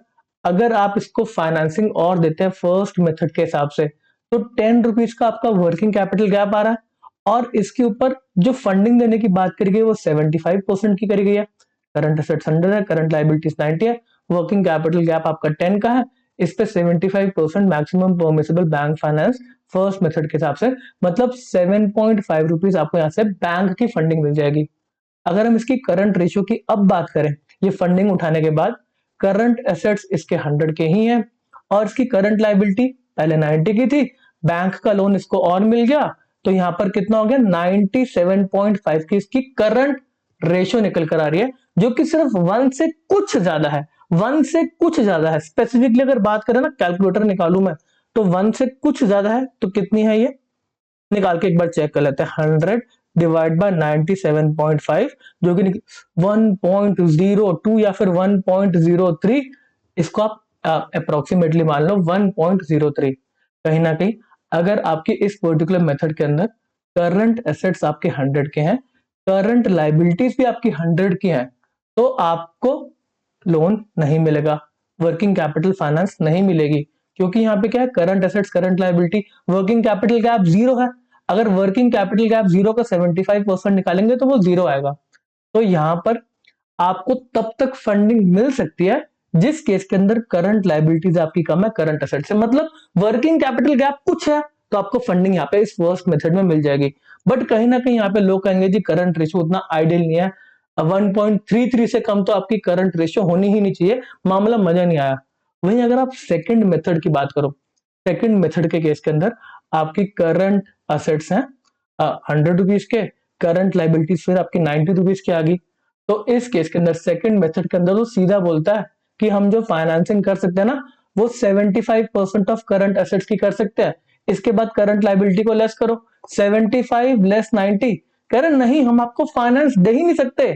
अगर आप इसको फाइनेंसिंग और देते हैं फर्स्ट मेथड के हिसाब से, तो 10 रुपीज का आपका वर्किंग कैपिटल गैप आ रहा है और इसके ऊपर जो फंडिंग देने की बात करी गई वो 75% की करी गई है। करंट एसेट्स 100 है, करंट लाइबिलिटीज 90 है, वर्किंग कैपिटल गैप आपका 10 का है, इस पे 75% maximum permissible bank finance first method के हिसाब से, मतलब 7.5 रुपीज आपको यहाँ से बैंक की फंडिंग मिल जाएगी। अगर हम इसकी करंट रेशियो की अब बात करें, ये फंडिंग उठाने के बाद करंट एसेट्स इसके 100 के ही हैं और इसकी करंट लाइबिलिटी पहले 90 की थी, बैंक का लोन इसको और मिल गया, तो यहां पर कितना हो गया 97.5 की इसकी करंट रेशियो निकल कर आ रही है, जो कि सिर्फ 1 से कुछ ज्यादा है। 1 से कुछ ज्यादा है, स्पेसिफिकली अगर बात करें ना, कैलकुलेटर निकालू मैं, तो 1 से कुछ ज्यादा है, तो कितनी है ये निकाल के एक बार चेक कर लेते हैं। 100 डिवाइड बाय 97.5 जो कि 1.02 या फिर 1.03, इसको आप अप्रोक्सीमेटली मान लो 1.03। कहीं ना कहीं अगर आपके इस पर्टिकुलर मेथड के अंदर करंट एसेट्स आपके 100 के हैं, करंट लाइबिलिटीज भी आपकी 100 की हैं, तो आपको लोन नहीं मिलेगा, वर्किंग कैपिटल फाइनेंस नहीं मिलेगी, क्योंकि यहाँ पे क्या है, current assets current liability, working capital gap zero है। अगर वर्किंग कैपिटल गैप जीरो का 75% निकालेंगे तो वो जीरो आएगा। तो यहां पर आपको तब तक फंडिंग मिल सकती है जिस केस के अंदर करंट लाइबिलिटीज आपकी कम है करंट एसेट से, मतलब वर्किंग कैपिटल गैप कुछ है तो आपको फंडिंग यहाँ पे इस फर्स्ट मेथड में मिल जाएगी। बट कहीं ना कहीं यहाँ पे लोग कहेंगे जी करंट रेशियो उतना आइडियल नहीं है, 1.33 से कम तो आपकी करंट रेशियो होनी ही नहीं चाहिए, मामला मजा नहीं आया। वहीं अगर आप सेकंड मेथड की बात करो, सेकंड मेथड के केस के अंदर आपकी करंट असेट्स हैं 100 रुपीज के, करंट लाइबिलिटीज फिर आपकी 90 रुपीज की आ गई, तो इस केस के अंदर सेकंड मेथड के अंदर वो सीधा बोलता है कि हम जो फाइनेंसिंग कर सकते हैं ना वो 75% ऑफ करंट एसेट्स की कर सकते हैं, इसके बाद करंट लाइबिलिटी को लेस करो, 75 लेस 90, कह रहे नहीं हम आपको फाइनेंस दे ही नहीं सकते।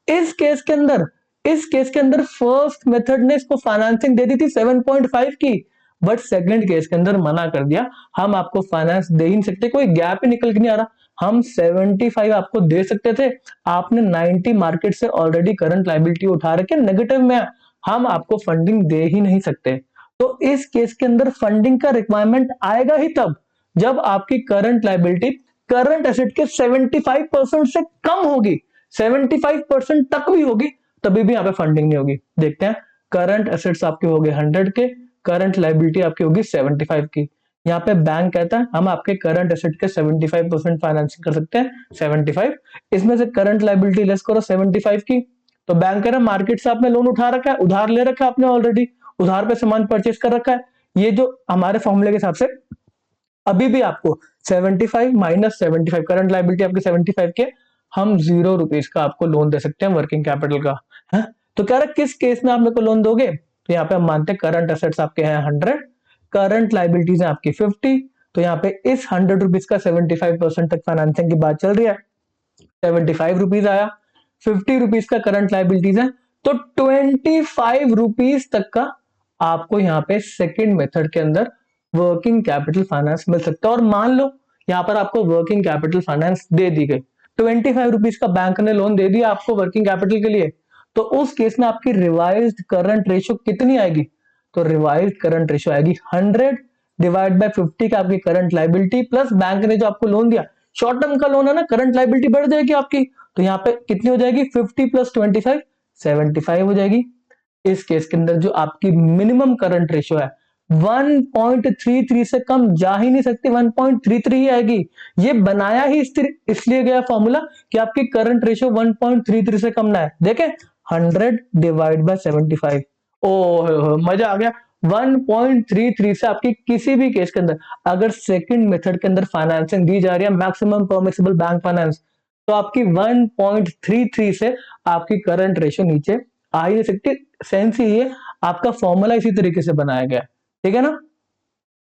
इस केस के अंदर, इस केस के अंदर फर्स्ट मेथड ने इसको फाइनेंसिंग दे दी थी 7.5 की, बट सेकंड केस के अंदर मना कर दिया, हम आपको फाइनेंस दे ही नहीं सकते, कोई गैप ही निकल के नहीं आ रहा, हम 75 आपको दे सकते थे, आपने 90 मार्केट से ऑलरेडी करंट लाइबिलिटी उठा रखे नेगेटिव में, हम आपको फंडिंग दे ही नहीं सकते। तो इस केस के अंदर फंडिंग का रिक्वायरमेंट आएगा ही तब जब आपकी करंट लाइबिलिटी करंट एसेट के 75% से कम होगी, 75% तक भी होगी तभी भी यहाँ पे फंडिंग नहीं होगी। देखते हैं, करंट एसेट्स आपके हो गए 100 के, करंट लाइबिलिटी आपकी होगी 75 की, यहाँ पे बैंक कहता है हम आपके करंट एसेट के 75% फाइनेंसिंग कर सकते हैं, 75, इसमें से करंट लाइबिलिटी लेस करो 75 की, तो बैंक कह रहा है मार्केट से आपने लोन उठा रखा है, उधार ले रखा है आपने ऑलरेडी, उधार पे सामान परचेस कर रखा है, ये जो हमारे फॉर्मूले के हिसाब से अभी भी आपको 75 माइनस 75, करंट लाइबिलिटी आपकी 75 के, हम 0 रुपीज का आपको लोन दे सकते हैं वर्किंग कैपिटल का है। तो कह रहा है किस केस में आप मेरे को लोन दोगे, तो यहाँ पे हम मानते हैं करंट एसेट्स आपके हैं 100, करंट लाइबिलिटीज है आपकी 50, तो यहाँ पे इस 100 रुपीज का 75% तक फाइनेंसिंग की बात चल रही है, 75 रुपीज आया, 50 रुपीज का करंट लाइबिलिटीज है, तो 25 रुपीज तक का आपको यहाँ पे सेकंड मेथड के अंदर वर्किंग कैपिटल फाइनेंस मिल सकता है। और मान लो यहाँ पर आपको वर्किंग कैपिटल फाइनेंस दे दी गई, 25 रुपीज का बैंक ने लोन दे दिया आपको वर्किंग कैपिटल के लिए, तो उस केस में आपकी रिवाइज्ड करंट रेशियो कितनी आएगी, तो रिवाइज्ड करंट रेशियो आएगी 100 डिवाइड बाय 50 का आपकी करंट लाइबिलिटी प्लस बैंक ने जो आपको लोन दिया, शॉर्ट टर्म का लोन है ना, करंट लाइबिलिटी बढ़ जाएगी आपकी, तो यहाँ पे कितनी हो जाएगी 50 प्लस 25 75 हो जाएगी। इस केस के अंदर जो आपकी मिनिमम करंट रेशियो है 1.33 से कम जा ही नहीं सकती, 1.33 ही आएगी, ये बनाया ही इसलिए गया फॉर्मूला कि आपकी करंट रेशियो 1.33 से कम ना है। देखें 100 डिवाइड बाय 75, ओ मजा आ गया, 1.33 से आपकी किसी भी केस के अंदर अगर सेकंड मेथड के अंदर फाइनेंसिंग दी जा रही है मैक्सिमम परमिसिबल बैंक फाइनेंस, तो आपकी 1.33 से आपकी करंट रेशियो नीचे आ ही नहीं सकती। सेंस ही है, आपका फॉर्मूला इसी तरीके से बनाया गया, ठीक है ना।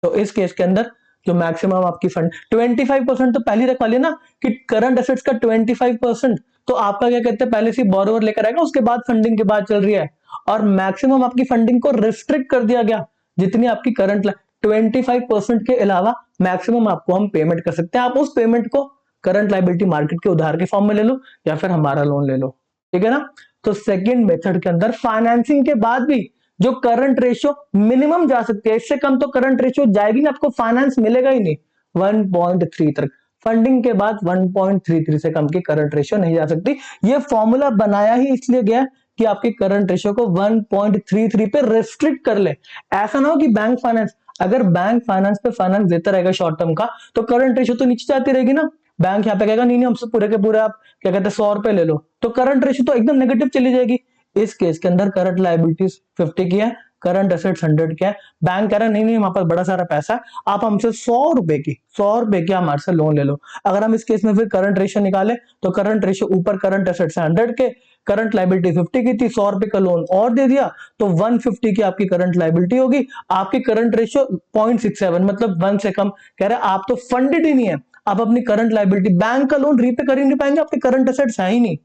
तो इस केस के अंदर जो मैक्सिमम आपकी फंड 25% तो पहले रखवा लिया ना कि करंट एसेट्स का 25%, तो आपका क्या कहते हैं पहले से बोरोवर लेकर आएगा, उसके बाद फंडिंग की बात चल रही है, और मैक्सिमम आपकी फंडिंग को रिस्ट्रिक्ट कर दिया गया। जितनी आपकी करंट 25% के अलावा मैक्सिमम आपको हम पेमेंट कर सकते हैं। आप उस पेमेंट को करंट लाइबिलिटी मार्केट के उधार के फॉर्म में ले लो या फिर हमारा लोन ले लो, ठीक है ना। तो सेकेंड मेथड के अंदर फाइनेंसिंग के बाद भी जो करंट रेशियो मिनिमम जा सकती है, इससे कम तो करंट रेशियो जाएगी ना, आपको फाइनेंस मिलेगा ही नहीं। 1.3 तक फंडिंग के बाद 1.33 से कम की करंट रेशियो नहीं जा सकती। ये फॉर्मूला बनाया ही इसलिए गया कि आपकी करंट रेशियो को 1.33 पे रेस्ट्रिक्ट कर ले। ऐसा ना हो कि बैंक फाइनेंस, अगर बैंक फाइनेंस पे फाइनेंस देता रहेगा शॉर्ट टर्म का, तो करंट रेशियो तो नीचे जाती रहेगी ना। बैंक यहाँ पे कहेगा नहीं नहीं हमसे पूरे के पूरे आप क्या कहते हैं 100 रुपए ले लो, तो करंट रेशियो तो एकदम नेगेटिव चली जाएगी। इस केस के अंदर करंट लायबिलिटीज 50 की है, करंट एसेट्स 100 के है, बैंक कह रहा है नहीं नहीं हमारे पास बड़ा सारा पैसा है, आप हमसे 100 रुपए की हमारे से लोन ले लो। अगर हम इस केस में फिर करंट रेशियो निकाले तो करंट रेशियो ऊपर करंट एसेट्स 100 के, करंट लायबिलिटी 50 की थी, 100 रुपए का लोन और दे दिया तो 150 की आपकी करंट लायबिलिटी होगी। आपकी करंट रेशियो 0.67 मतलब 1 से कम। कह रहे आप तो फंडेड ही नहीं है, आप अपनी करंट लायबिलिटी बैंक का लोन रीपे कर ही नहीं पाएंगे, आपके करंट एसेट्स है ही नहीं।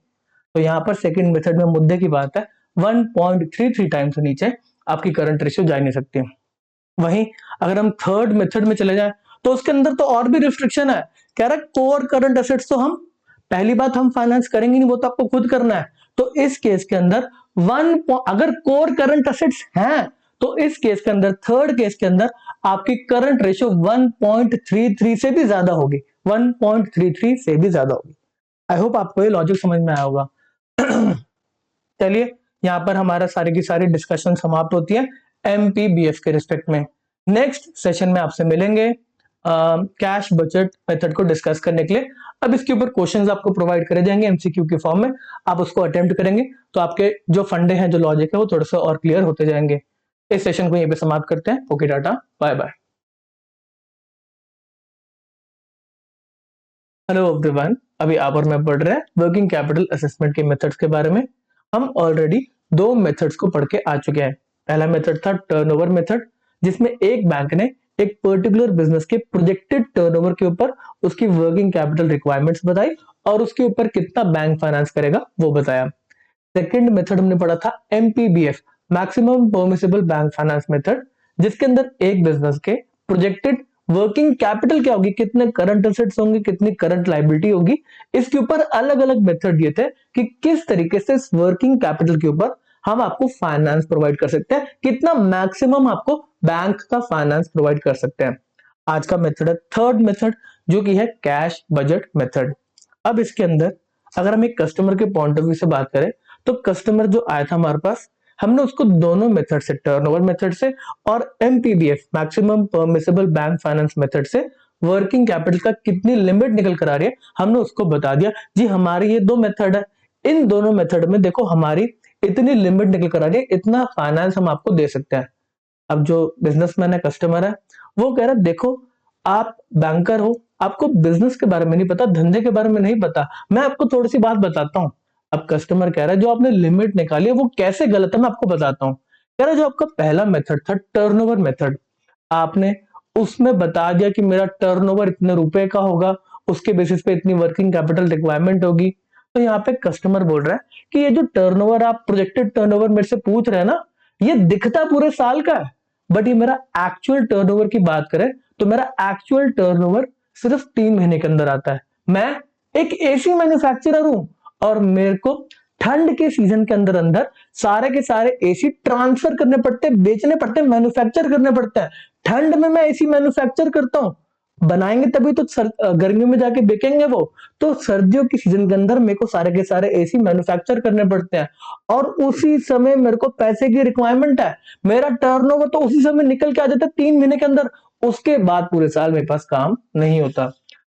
तो यहां पर सेकंड मेथड में मुद्दे की बात है 1.33 टाइम्स से नीचे आपकी करंट रेशियो जा नहीं सकती। वहीं अगर हम थर्ड मेथड में चले जाएं तो उसके अंदर तो और भी रिस्ट्रिक्शन है। कह रहा है कोर करंट एसेट्स तो हम पहली बात हम फाइनेंस करेंगे नहीं, वो तो आपको खुद करना है। तो इस केस के अंदर अगर कोर करंट एसेट्स हैं तो इस केस के अंदर थर्ड केस के अंदर आपकी करंट रेशियो 1.33 से भी ज्यादा होगी, 1.33 से भी ज्यादा होगी। आई होप आपको ये लॉजिक समझ में आया होगा। चलिए यहां पर हमारा सारी की सारी डिस्कशन समाप्त होती है एमपीबीएफ के रिस्पेक्ट में। नेक्स्ट सेशन में आपसे मिलेंगे कैश बजट मेथड को डिस्कस करने के लिए। अब इसके ऊपर क्वेश्चंस आपको प्रोवाइड करे जाएंगे एमसीक्यू के फॉर्म में, आप उसको अटेम्प्ट करेंगे तो आपके जो फंडे हैं जो लॉजिक है वो थोड़ा सा और क्लियर होते जाएंगे। इस सेशन को यहीं पे समाप्त करते हैं। Okay Tata bye bye. Hello everyone, अभी आप और मैं पढ़ रहे हैं वर्किंग कैपिटल असेसमेंट के मेथड्स के बारे में। हम ऑलरेडी दो मेथड्स को पढ़ के आ चुके हैं। पहला मेथड था टर्नओवर मेथड, जिसमें एक बैंक ने एक पर्टिकुलर बिजनेस के प्रोजेक्टेड टर्नओवर के ऊपर उसकी वर्किंग कैपिटल रिक्वायरमेंट्स बताई और उसके ऊपर कितना बैंक फाइनेंस करेगा वो बताया। सेकंड मेथड हमने पढ़ा था MPBF, maximum permissible bank finance method, जिसके अंदर एक बिजनेस के प्रोजेक्टेड वर्किंग कैपिटल क्या होगी, कितने करंट एसेट्स होंगे, कितनी करंट लायबिलिटी होगी, इसके ऊपर अलग अलग मेथड दिए थे कि किस तरीके से इस वर्किंग कैपिटल के ऊपर हम आपको फाइनेंस प्रोवाइड कर सकते हैं, कितना मैक्सिमम आपको बैंक का फाइनेंस प्रोवाइड कर सकते हैं। आज का मेथड है थर्ड मेथड, जो कि है कैश बजट मेथड। अब इसके अंदर अगर हम एक कस्टमर के पॉइंट ऑफ व्यू से बात करें तो कस्टमर जो आया था हमारे पास, हमने उसको दोनों मेथड से, टर्नओवर मेथड से और MPBF maximum permissible bank finance method से वर्किंग कैपिटल का कितनी लिमिट निकल कर आ रही है हमने उसको बता दिया। जी हमारी ये दो मेथड है, इन दोनों मेथड में देखो हमारी इतनी लिमिट निकल कर आ रही है, इतना फाइनेंस हम आपको दे सकते हैं। अब जो बिजनेसमैन है, कस्टमर है, वो कह रहा है देखो आप बैंकर हो, आपको बिजनेस के बारे में नहीं पता, धंधे के बारे में नहीं पता, मैं आपको थोड़ी सी बात बताता हूँ। अब कस्टमर कह रहा है जो आपने लिमिट निकाली है वो कैसे गलत है मैं आपको बताता हूँ। कह रहा है जो आपका पहला मेथड था टर्नओवर मेथड, आपने उसमें बता दिया कि मेरा टर्नओवर इतने रुपए का होगा, उसके बेसिस पे इतनी वर्किंग कैपिटल रिक्वायरमेंट होगी। तो यहाँ पे कस्टमर बोल रहा है कि ये जो टर्नओवर आप प्रोजेक्टेड टर्नओवर मेरे से पूछ रहे हैं ना, ये दिखता पूरे साल का है, बट ये मेरा एक्चुअल टर्नओवर की बात करें तो मेरा एक्चुअल टर्नओवर सिर्फ 3 महीने के अंदर आता है। मैं एक एसी मैन्युफैक्चरर हूं और मेरे को ठंड के सीजन के अंदर अंदर सारे के सारे एसी ट्रांसफर करने पड़ते हैं, बेचने पड़ते हैं, मैन्युफैक्चर करने पड़ते हैं। ठंड में मैं एसी मैन्युफैक्चर करता हूं, बनाएंगे तभी तो गर्मियों में जाके बेचेंगे वो, तो सर्दियों की सीजन के अंदर मेरे को सारे के सारे एसी मैन्युफैक्चर करने पड़ते हैं और उसी समय मेरे को पैसे की रिक्वायरमेंट है। मेरा टर्नओवर तो उसी समय निकल के आ जाता है 3 महीने के अंदर, उसके बाद पूरे साल मेरे पास काम नहीं होता।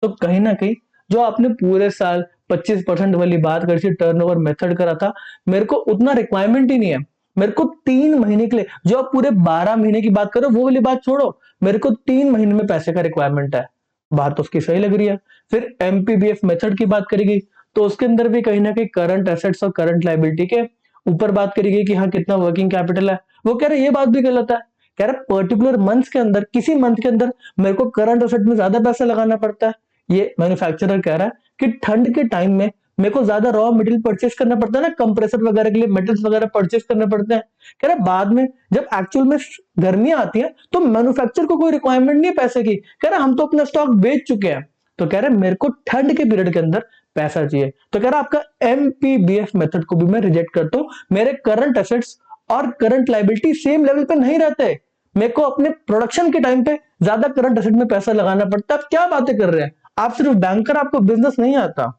तो कहीं ना कहीं जो आपने पूरे साल 25% वाली बात करी थी टर्नओवर मेथड करा था, मेरे को उतना रिक्वायरमेंट ही नहीं है। मेरे को 3 महीने के लिए, जो आप पूरे 12 महीने की बात करो वो वाली बात छोड़ो, मेरे को 3 महीने में पैसे का रिक्वायरमेंट है। बात तो उसकी सही लग रही है। फिर एमपीबीएफ मेथड की बात करेगी तो उसके अंदर भी कहीं ना कहीं करंट एसेट्स और करंट लायबिलिटी के ऊपर बात करी गई कि हाँ कितना वर्किंग कैपिटल है। वो कह रहे ये बात भी गलत है, कह रहे पर्टिकुलर मंथ्स के अंदर, किसी मंथ के अंदर मेरे को करंट एसेट में ज्यादा पैसा लगाना पड़ता है। ये मैन्युफैक्चरर कह रहा है कि ठंड के टाइम में मेरे को ज्यादा रॉ मटेरियल परचेस करना पड़ता है ना, कंप्रेसर वगैरह के लिए मेटल्स वगैरह परचेस करने पड़ते हैं। कह रहा बाद में जब एक्चुअल में गर्मियां आती हैं तो मैन्युफैक्चर को कोई रिक्वायरमेंट नहीं है पैसे की, कह रहा हम तो अपना स्टॉक बेच चुके हैं, तो कह रहे मेरे को ठंड के पीरियड के अंदर पैसा चाहिए। तो कह रहा आपका एमपीबीएफ मेथड को भी मैं रिजेक्ट करता हूं, मेरे करंट एसेट्स और करंट लायबिलिटी सेम लेवल पे नहीं रहते, मेरे को अपने प्रोडक्शन के टाइम पे ज्यादा करंट एसेट में पैसा लगाना पड़ता है। आप क्या बातें कर रहे हैं, आप सिर्फ बैंकर, आपको बिजनेस नहीं आता।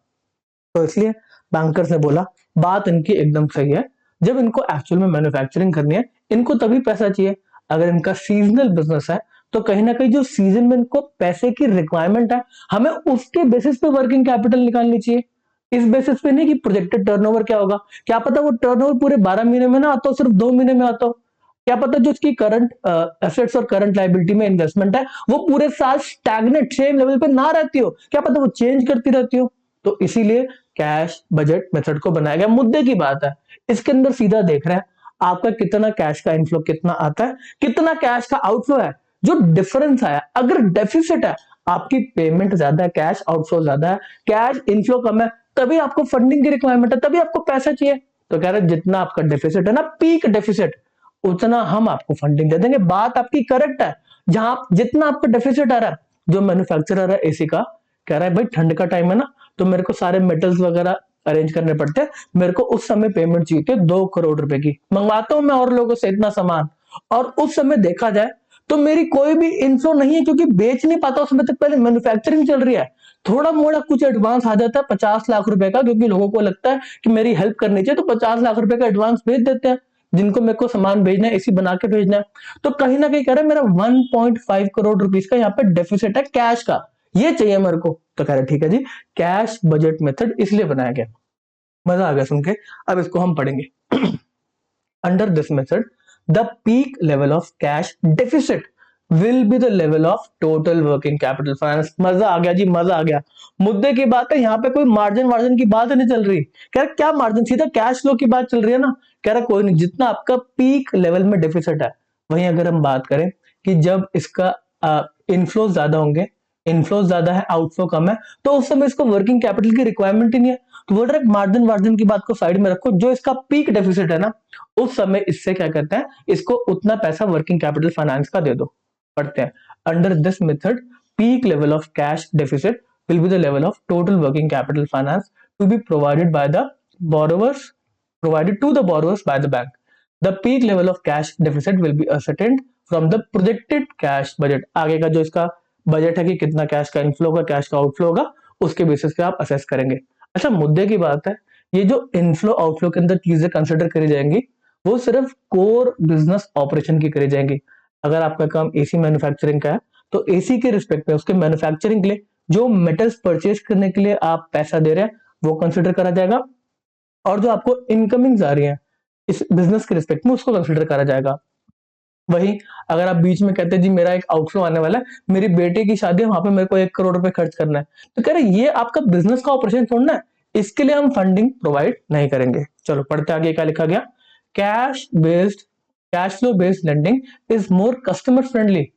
तो इसलिए बैंकर्स ने बोला बात इनकी एकदम सही है, जब इनको एक्चुअल में मैन्युफैक्चरिंग करनी है इनको तभी पैसा चाहिए। अगर इनका सीजनल बिजनेस है तो कहीं ना कहीं जो सीजन में इनको पैसे की रिक्वायरमेंट है हमें उसके बेसिस पे वर्किंग कैपिटल निकालनी चाहिए, इस बेसिस पे नहीं कि प्रोजेक्टेड टर्नओवर क्या होगा, क्या पता वो टर्नओवर पूरे 12 महीने में ना आता हो, सिर्फ 2 महीने में आता हो, क्या पता जो उसकी करंट एसेट्स और करंट लायबिलिटी में इन्वेस्टमेंट है वो पूरे साल स्टैग्नेट सेम लेवल पे ना रहती हो, क्या पता वो चेंज करती रहती हो। तो इसीलिए कैश बजट मेथड को बनाया गया। मुद्दे की बात है, इसके अंदर सीधा देख रहे हैं आपका कितना कैश का इनफ्लो कितना आता है, कितना कैश का आउटफ्लो है, जो डिफरेंस आया, अगर डेफिसिट है, आपकी पेमेंट ज्यादा है, कैश आउटफ्लो ज्यादा है, कैश इनफ्लो कम है, तभी आपको फंडिंग की रिक्वायरमेंट है, तभी आपको पैसा चाहिए। तो कह रहे जितना आपका डेफिसिट है ना, पीक डेफिसिट, उतना हम आपको फंडिंग दे देंगे। बात आपकी करेक्ट है, जहां जितना आपका डेफिसिट आ रहा है, जो मैन्युफैक्चरर है एसी का कह रहा है भाई ठंड का टाइम है ना, तो मेरे को सारे मेटल्स वगैरह अरेंज करने पड़ते हैं, मेरे को उस समय पेमेंट चाहिए थी 2 करोड़ रुपए की, मंगवाता हूं मैं और लोगों से इतना सामान, और उस समय देखा जाए तो मेरी कोई भी इन्फ्लो नहीं है क्योंकि बेच नहीं पाता उस समय तक, पहले मैन्युफैक्चरिंग चल रही है। थोड़ा मोड़ा कुछ एडवांस आ जाता है 50 लाख रुपए का, क्योंकि लोगों को लगता है कि मेरी हेल्प करनी चाहिए, तो 50 लाख रुपए का एडवांस भेज देते हैं जिनको मेरे को सामान भेजना है, एसी बना के भेजना है। तो कहीं ना कहीं कह रहा है मेरा 1.5 करोड़ रुपीस का यहाँ पे डेफिसिट है कैश का, ये चाहिए मेरे को। तो कह रहे ठीक है जी, कैश बजट मेथड इसलिए बनाया गया। मजा आ गया सुन के, अब इसको हम पढ़ेंगे। Under this method the peak level of cash deficit will be the level of total working capital finance. मजा आ गया जी, मजा आ गया। मुद्दे की बात है, यहाँ पे कोई मार्जिन वार्जिन की बात नहीं चल रही। कह रहा क्या मार्जिन, सीधा कैश फ्लो की बात चल रही है ना। कह रहा कोई नहीं, जितना आपका पीक लेवल में डेफिसिट है, वहीं अगर हम बात करें कि जब इसका इनफ्लो ज्यादा होंगे, इनफ्लो ज्यादा है आउटफ्लो कम है, तो उस समय इसको वर्किंग कैपिटल की रिक्वायरमेंट ही नहीं है। तो बोल रहे मार्जिन वार्जिन की बात को साइड में रखो, जो इसका पीक डेफिसिट है ना, उस समय इससे क्या करते हैं, इसको उतना पैसा वर्किंग कैपिटल फाइनेंस का दे दो। पढ़ते हैं, under this method peak level of cash deficit will be the level of total working capital finance to be provided by the borrowers, provided to the borrowers by the bank. The peak level of cash deficit will be ascertained from the projected cash budget. आगे का जो इसका budget है कि कितना cash का inflow होगा, cash का आउटफ्लो होगा, उसके बेसिस पे आप असेस करेंगे। अच्छा, मुद्दे की बात है, ये जो इनफ्लो आउटफ्लो के अंदर चीजें कंसिडर करी जाएंगी वो सिर्फ कोर बिजनेस ऑपरेशन की करी जाएंगी। अगर आपका काम एसी मैन्युफैक्चरिंग का है तो एसी के रिस्पेक्ट में उसके मैन्युफैक्चरिंग के लिए जो मेटल्स परचेज करने के लिए आप पैसा दे रहे हैं वो कंसिडर करा जाएगा, और जो आपको इनकमिंग आ रही है इस बिजनेस के रिस्पेक्ट में उसको कंसिडर करा जाएगा। वहीं अगर आप बीच में कहते हैं जी मेरा एक आउटफ्लो आने वाला है, मेरी बेटे की शादी है, वहां पे मेरे को 1 करोड़ रुपए खर्च करना है, तो कह रहे ये आपका बिजनेस का ऑपरेशन छोड़ना है, इसके लिए हम फंडिंग प्रोवाइड नहीं करेंगे। चलो पढ़ते आगे, क्या लिखा गया, cash flow based lending is more customer friendly,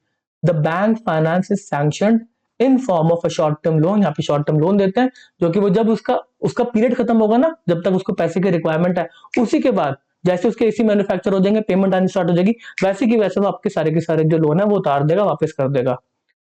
the bank finance is sanctioned in form of a short term loan. यहाँ पे शॉर्ट टर्म लोन देते हैं, जो कि वो जब उसका उसका पीरियड खत्म होगा ना, जब तक उसको पैसे की रिक्वायरमेंट है, उसी के बाद जैसे उसके एसी मैन्युफैक्चर हो जाएंगे, पेमेंट आनी स्टार्ट हो जाएगी, वैसे की वैसे वो आपके सारे के सारे जो लोन है वो उतार देगा, वापस कर देगा।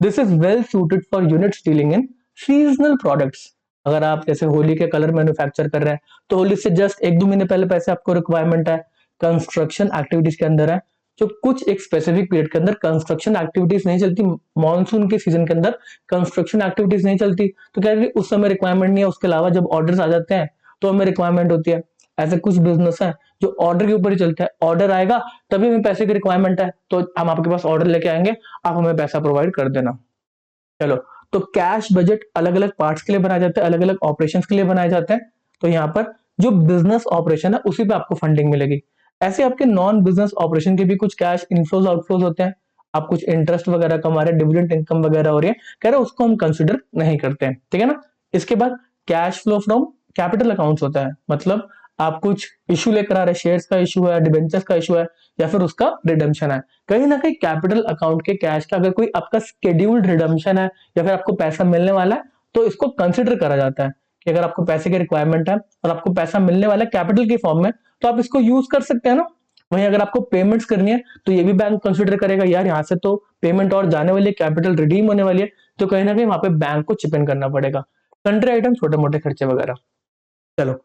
This is well suited for units dealing in seasonal products. अगर आप जैसे होली के कलर मैन्युफैक्चर कर रहे हैं तो होली से जस्ट 1-2 महीने पहले पैसे आपको रिक्वायरमेंट है। कंस्ट्रक्शन एक्टिविटीज के अंदर है, जो कुछ एक स्पेसिफिक पीरियड के अंदर कंस्ट्रक्शन एक्टिविटीज नहीं चलती, मॉनसून के सीजन के अंदर कंस्ट्रक्शन एक्टिविटीज नहीं चलती, तो क्या उस समय रिक्वायरमेंट नहीं है, उसके अलावा जब ऑर्डर्स आ जाते हैं तो हमें रिक्वायरमेंट होती है। ऐसे कुछ बिजनेस है जो ऑर्डर के ऊपर ही चलता है, ऑर्डर आएगा तभी हमें पैसे की रिक्वायरमेंट है, तो हम आपके पास ऑर्डर लेके आएंगे, आप हमें पैसा प्रोवाइड कर देना। चलो, तो कैश बजट अलग अलग पार्ट्स के लिए बनाए जाते हैं, अलग अलग ऑपरेशंस के लिए बनाए जाते हैं। तो यहाँ पर जो बिजनेस ऑपरेशन है उसी पे आपको फंडिंग मिलेगी। ऐसे आपके नॉन बिजनेस ऑपरेशन के भी कुछ कैश इनफ्लोज आउटफ्लोज होते हैं, आप कुछ इंटरेस्ट वगैरह कमा रहे हैं, डिविडेंड इनकम वगैरह हो रही है, कह रहे उसको हम कंसिडर नहीं करते हैं, ठीक है ना। इसके बाद cash flow from capital accounts होता है, मतलब आप कुछ इशू लेकर आ रहे, शेयर्स का इशू है, डिबेंचर्स का इशू है, या फिर उसका रिडम्पशन है। कहीं ना कहीं कैपिटल अकाउंट के कैश का अगर कोई आपका स्केड्यूल्ड रिडम्पशन है या फिर आपको पैसा मिलने वाला है, तो इसको कंसिडर करा जाता है कि अगर आपको पैसे की रिक्वायरमेंट है और आपको पैसा मिलने वाला है कैपिटल के फॉर्म में, तो आप इसको यूज कर सकते हैं ना। वहीं अगर आपको पेमेंट्स करनी है तो ये भी बैंक कंसिडर करेगा, यार यहाँ से तो पेमेंट और जाने वाली है, कैपिटल रिडीम होने वाली है, तो कहीं ना कहीं वहां पे बैंक को चिप इन करना पड़ेगा। कंट्री आइटम, छोटे मोटे खर्चे वगैरह। चलो,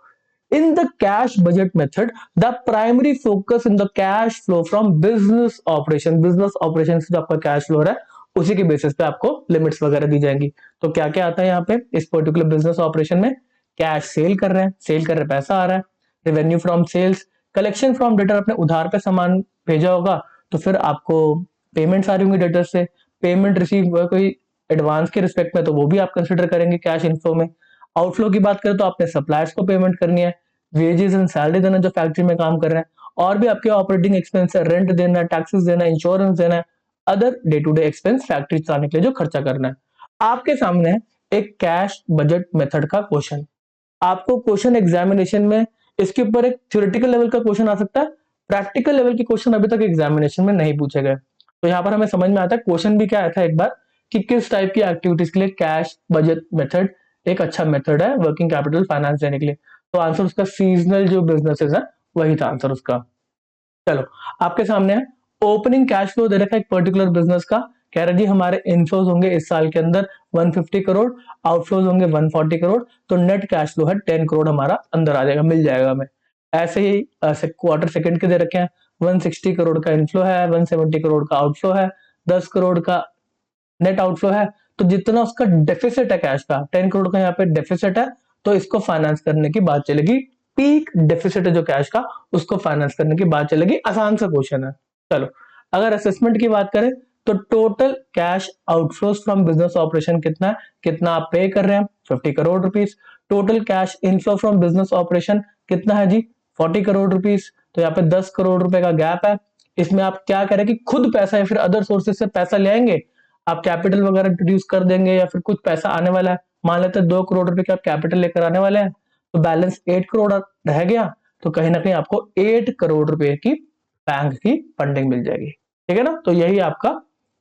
in the cash budget method, the primary focus in the cash flow from business operation से जो आपका कैश फ्लो रहा है उसी के बेसिस पे आपको लिमिट्स वगैरह दी जाएंगी। तो क्या क्या आता है यहाँ पे इस पर्टिकुलर बिजनेस ऑपरेशन में? कैश सेल कर रहे हैं, सेल कर रहे पैसा आ रहा है, revenue from sales, collection from debtor, अपने उधार पे सामान भेजा होगा तो फिर आपको पेमेंट्स आ रही होंगी डेटर से, पेमेंट रिसीव कोई एडवांस के रिस्पेक्ट में तो वो भी आप कंसिडर करेंगे कैश इनफ्लो में। आउटफ्लो की बात करें तो आपने सप्लायर्स को पेमेंट करनी है, वेजेस एंड सैलरी देना जो फैक्ट्री में काम कर रहे हैं, और भी आपके ऑपरेटिंग एक्सपेंस है, रेंट देना है, टैक्सेस देना है, इंश्योरेंस देना है, other day to day expense factory चलाने के लिए जो खर्चा करना है। आपके सामने है एक कैश बजट मेथड का क्वेश्चन। आपको क्वेश्चन एग्जामिनेशन में इसके ऊपर एक थ्योरेटिकल लेवल का क्वेश्चन आ सकता है, प्रैक्टिकल लेवल के क्वेश्चन अभी तक एग्जामिनेशन में नहीं पूछे गए। तो यहाँ पर हमें समझ में आता है क्वेश्चन भी क्या आया था एक बार, कि किस टाइप की एक्टिविटीज के लिए कैश बजट मेथड एक अच्छा मेथड है वर्किंग कैपिटल फाइनेंस देने के लिए। तो आंसर उसका सीजनल जो बिजनेसेस है वही था आंसर उसका। चलो, आपके सामने है ओपनिंग कैश फ्लो दे रखा है एक पर्टिकुलर बिजनेस का। कह रहा जी हमारे इनफ्लोज होंगे इस साल के अंदर 150 करोड़, आउटफ्लोज होंगे 140 करोड़, तो नेट कैश फ्लो है 10 करोड़ हमारा अंदर आ जाएगा, मिल जाएगा हमें। ऐसे ही क्वार्टर सेकंड के दे रखे हैं, 160 करोड़ का इनफ्लो है, 170 करोड़ का आउटफ्लो है, 10 करोड़ का नेट आउटफ्लो है। तो जितना उसका डेफिसिट है कैश का, 10 करोड़ का यहाँ पे डेफिसिट है, तो इसको फाइनेंस करने की बात चलेगी। पीक डेफिसिट है जो कैश का, उसको फाइनेंस करने की बात चलेगी। आसान सा क्वेश्चन है। चलो, अगर असेसमेंट की बात करें तो total cash outflows from business operation कितना है, कितना आप पे कर रहे हैं, 50 crore rupees. Total cash inflow from business operation कितना है जी, 40 करोड़ रुपीस। तो यहाँ पे 10 करोड़ रुपए का गैप है। इसमें आप क्या करें कि खुद पैसा या फिर अदर सोर्सेज से पैसा ले आएंगे, आप कैपिटल वगैरह इंट्रोड्यूस कर देंगे या फिर कुछ पैसा आने वाला है, मान लेते हैं 2 करोड़ रुपए के आप कैपिटल लेकर आने वाले हैं, तो बैलेंस 8 करोड़ रह गया। तो कहीं ना कहीं आपको 8 करोड़ रुपए की बैंक की फंडिंग मिल जाएगी। ठीक है ना। तो यही आपका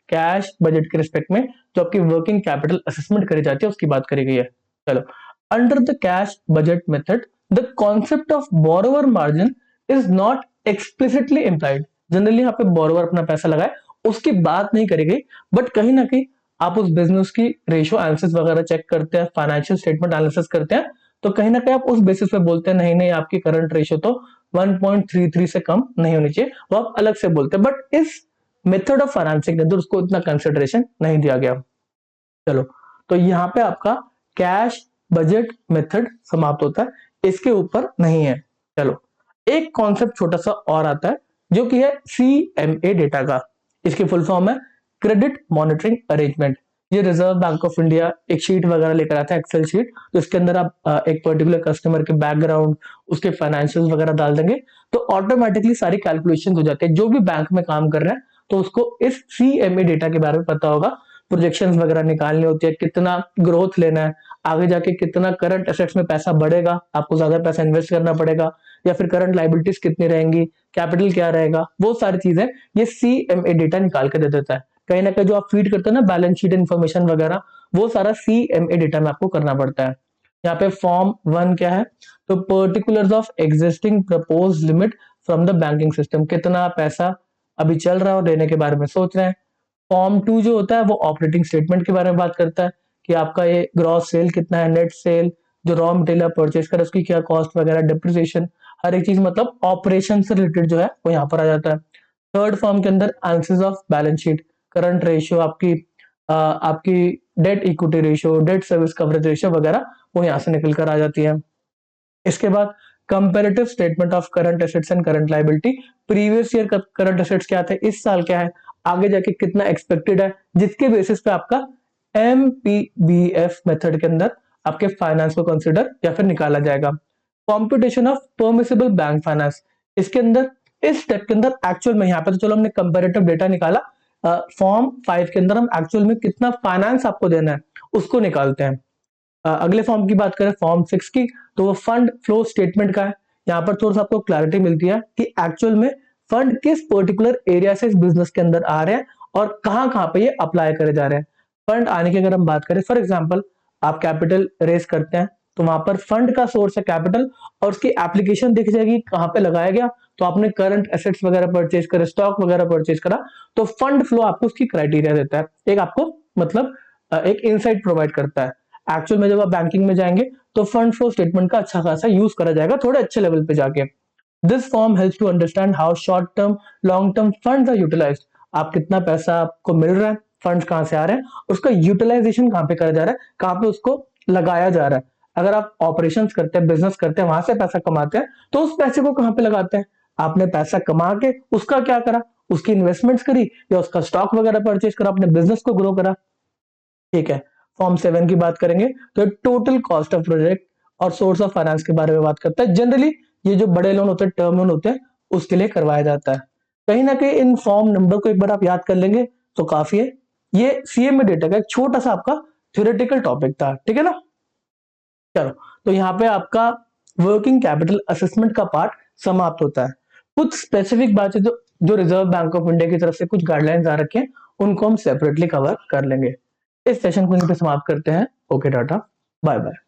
कैश बजट के रिस्पेक्ट में जो आपकी वर्किंग कैपिटल असेसमेंट करी जाती है उसकी बात करी गई है। चलो, under the cash budget method the concept of borrower margin is not explicitly implied. Generally यहाँ पे बोरोवर अपना पैसा लगाए उसकी बात नहीं करी गई, बट कहीं ना कहीं आप उस बिजनेस की रेशियो एनालिसिस वगैरह चेक करते हैं, फाइनेंशियल स्टेटमेंट एनालिसिस करते हैं, तो कहीं ना कहीं आप उस बेसिस पे बोलते हैं नहीं नहीं आपकी करंट रेशियो तो 1.33 से कम नहीं होनी चाहिए, वो आप अलग से बोलते हैं। बट इस मेथड ऑफ फाइनेंसिंग के अंदर उसको इतना कंसिडरेशन नहीं दिया गया। चलो, तो यहाँ पे आपका कैश बजट मेथड समाप्त होता है, इसके ऊपर नहीं है। चलो, एक कॉन्सेप्ट छोटा सा और आता है जो कि है CMA डेटा का। इसकी फुल फॉर्म है क्रेडिट मॉनिटरिंग अरेंजमेंट। ये रिजर्व बैंक ऑफ इंडिया एक शीट वगैरह लेकर आता है, एक्सेल शीट, तो इसके अंदर आप एक पर्टिकुलर कस्टमर के बैकग्राउंड, उसके फाइनेंशियल वगैरह डाल देंगे, तो ऑटोमेटिकली सारी कैलकुलेशन हो जाती है। जो भी बैंक में काम कर रहे हैं तो उसको इस CMA डेटा के बारे में पता होगा, प्रोजेक्शंस वगैरह निकालनी होती है, कितना ग्रोथ लेना है, आगे जाके कितना करंट एसेट्स में पैसा बढ़ेगा, आपको ज्यादा पैसा इन्वेस्ट करना पड़ेगा, या फिर करंट लाइबिलिटीज कितनी रहेंगी, कैपिटल क्या रहेगा, वो सारी चीजें ये CMA डेटा निकाल के दे देता है। कहीं ना कहीं जो आप फीड करते हैं ना बैलेंस शीट इन्फॉर्मेशन वगैरह, वो सारा CMA डेटा में आपको करना पड़ता है। यहाँ पे फॉर्म 1 क्या है, तो particulars of existing propose limit from the banking system, कितना पैसा अभी चल रहा है और देने के बारे में सोच रहे हैं। फॉर्म 2 जो होता है वो ऑपरेटिंग स्टेटमेंट के बारे में बात करता है कि आपका ये ग्रॉस सेल कितना है, नेट सेल, जो रॉ मटेरियल परचेज कर उसकी क्या कॉस्ट वगैरह, डिप्रिसिएशन, हर एक चीज मतलब ऑपरेशन से रिलेटेड जो है वो यहाँ पर आ जाता है। थर्ड फॉर्म के अंदर analysis of balance sheet, current ratio, आपकी debt equity ratio, debt service coverage ratio वगैरह वो यहाँ से निकल कर आ जाती है। इसके बाद comparative statement of current assets and current liability, previous year का करंट एसेट्स क्या थे, इस साल क्या है, आगे जाके कितना एक्सपेक्टेड है, जिसके बेसिस पे आपका MPBF मेथड के अंदर आपके फाइनेंस को कंसिडर या फिर निकाला जाएगा। Computation of permissible bank finance, इसके अंदर इस स्टेप के अंदर एक्चुअल में यहाँ पे तो चलो हमने कंपेरेटिव डेटा निकाला, फॉर्म 5 के अंदर हम एक्चुअल में कितना फाइनेंस आपको देना है उसको निकालते हैं। अगले फॉर्म की बात करें फॉर्म 6 की, तो वो फंड फ्लो स्टेटमेंट का है। यहाँ पर थोड़ा सा आपको क्लैरिटी मिलती है कि एक्चुअल में फंड किस पर्टिकुलर एरिया से इस बिजनेस के अंदर आ रहे हैं और कहाँ कहाँ पे ये अप्लाई करे जा रहे हैं। फंड आने की अगर हम बात करें, फॉर एग्जाम्पल आप कैपिटल रेस करते हैं तो वहां पर फंड का सोर्स है कैपिटल, और उसकी एप्लीकेशन दिख जाएगी कहाँ पे लगाया गया। तो आपने करंट एसेट्स वगैरह परचेज करे, स्टॉक वगैरह परचेज करा, तो फंड फ्लो आपको उसकी क्राइटेरिया देता है, एक आपको मतलब एक इनसाइट प्रोवाइड करता है। एक्चुअल में जब आप बैंकिंग में जाएंगे तो फंड फ्लो स्टेटमेंट का अच्छा खासा यूज करा जाएगा थोड़े अच्छे लेवल पे जाके। This form helps to understand how short term long term funds are utilized. आप कितना पैसा आपको मिल रहा है, फंड्स कहाँ से आ रहे हैं, उसका यूटिलाइजेशन कहाँ पे करा जा रहा है, कहाँ पे उसको लगाया जा रहा है। अगर आप ऑपरेशंस करते हैं, बिजनेस करते हैं, वहां से पैसा कमाते हैं, तो उस पैसे को कहाँ पे लगाते हैं। आपने पैसा कमा के उसका क्या करा, उसकी इन्वेस्टमेंट्स करी या उसका स्टॉक वगैरह परचेज करा, अपने बिजनेस को ग्रो करा। ठीक है, फॉर्म 7 की बात करेंगे तो टोटल कॉस्ट ऑफ प्रोजेक्ट और सोर्स ऑफ फाइनेंस के बारे में बात करता है। जनरली ये जो बड़े लोन होते हैं, टर्म लोन होते हैं, उसके लिए करवाया जाता है। कहीं ना कहीं इन फॉर्म नंबर को एक बार आप याद कर लेंगे तो काफी है। ये सीए में डेटा का एक छोटा सा आपका थ्योरेटिकल टॉपिक था, ठीक है ना। चलो, तो यहाँ पे आपका वर्किंग कैपिटल असेसमेंट का पार्ट समाप्त होता है। कुछ स्पेसिफिक बातें जो रिजर्व बैंक ऑफ इंडिया की तरफ से कुछ गाइडलाइंस आ रखे हैं, उनको हम सेपरेटली कवर कर लेंगे। इस सेशन को यहीं पे समाप्त करते हैं। Okay Tata, bye bye.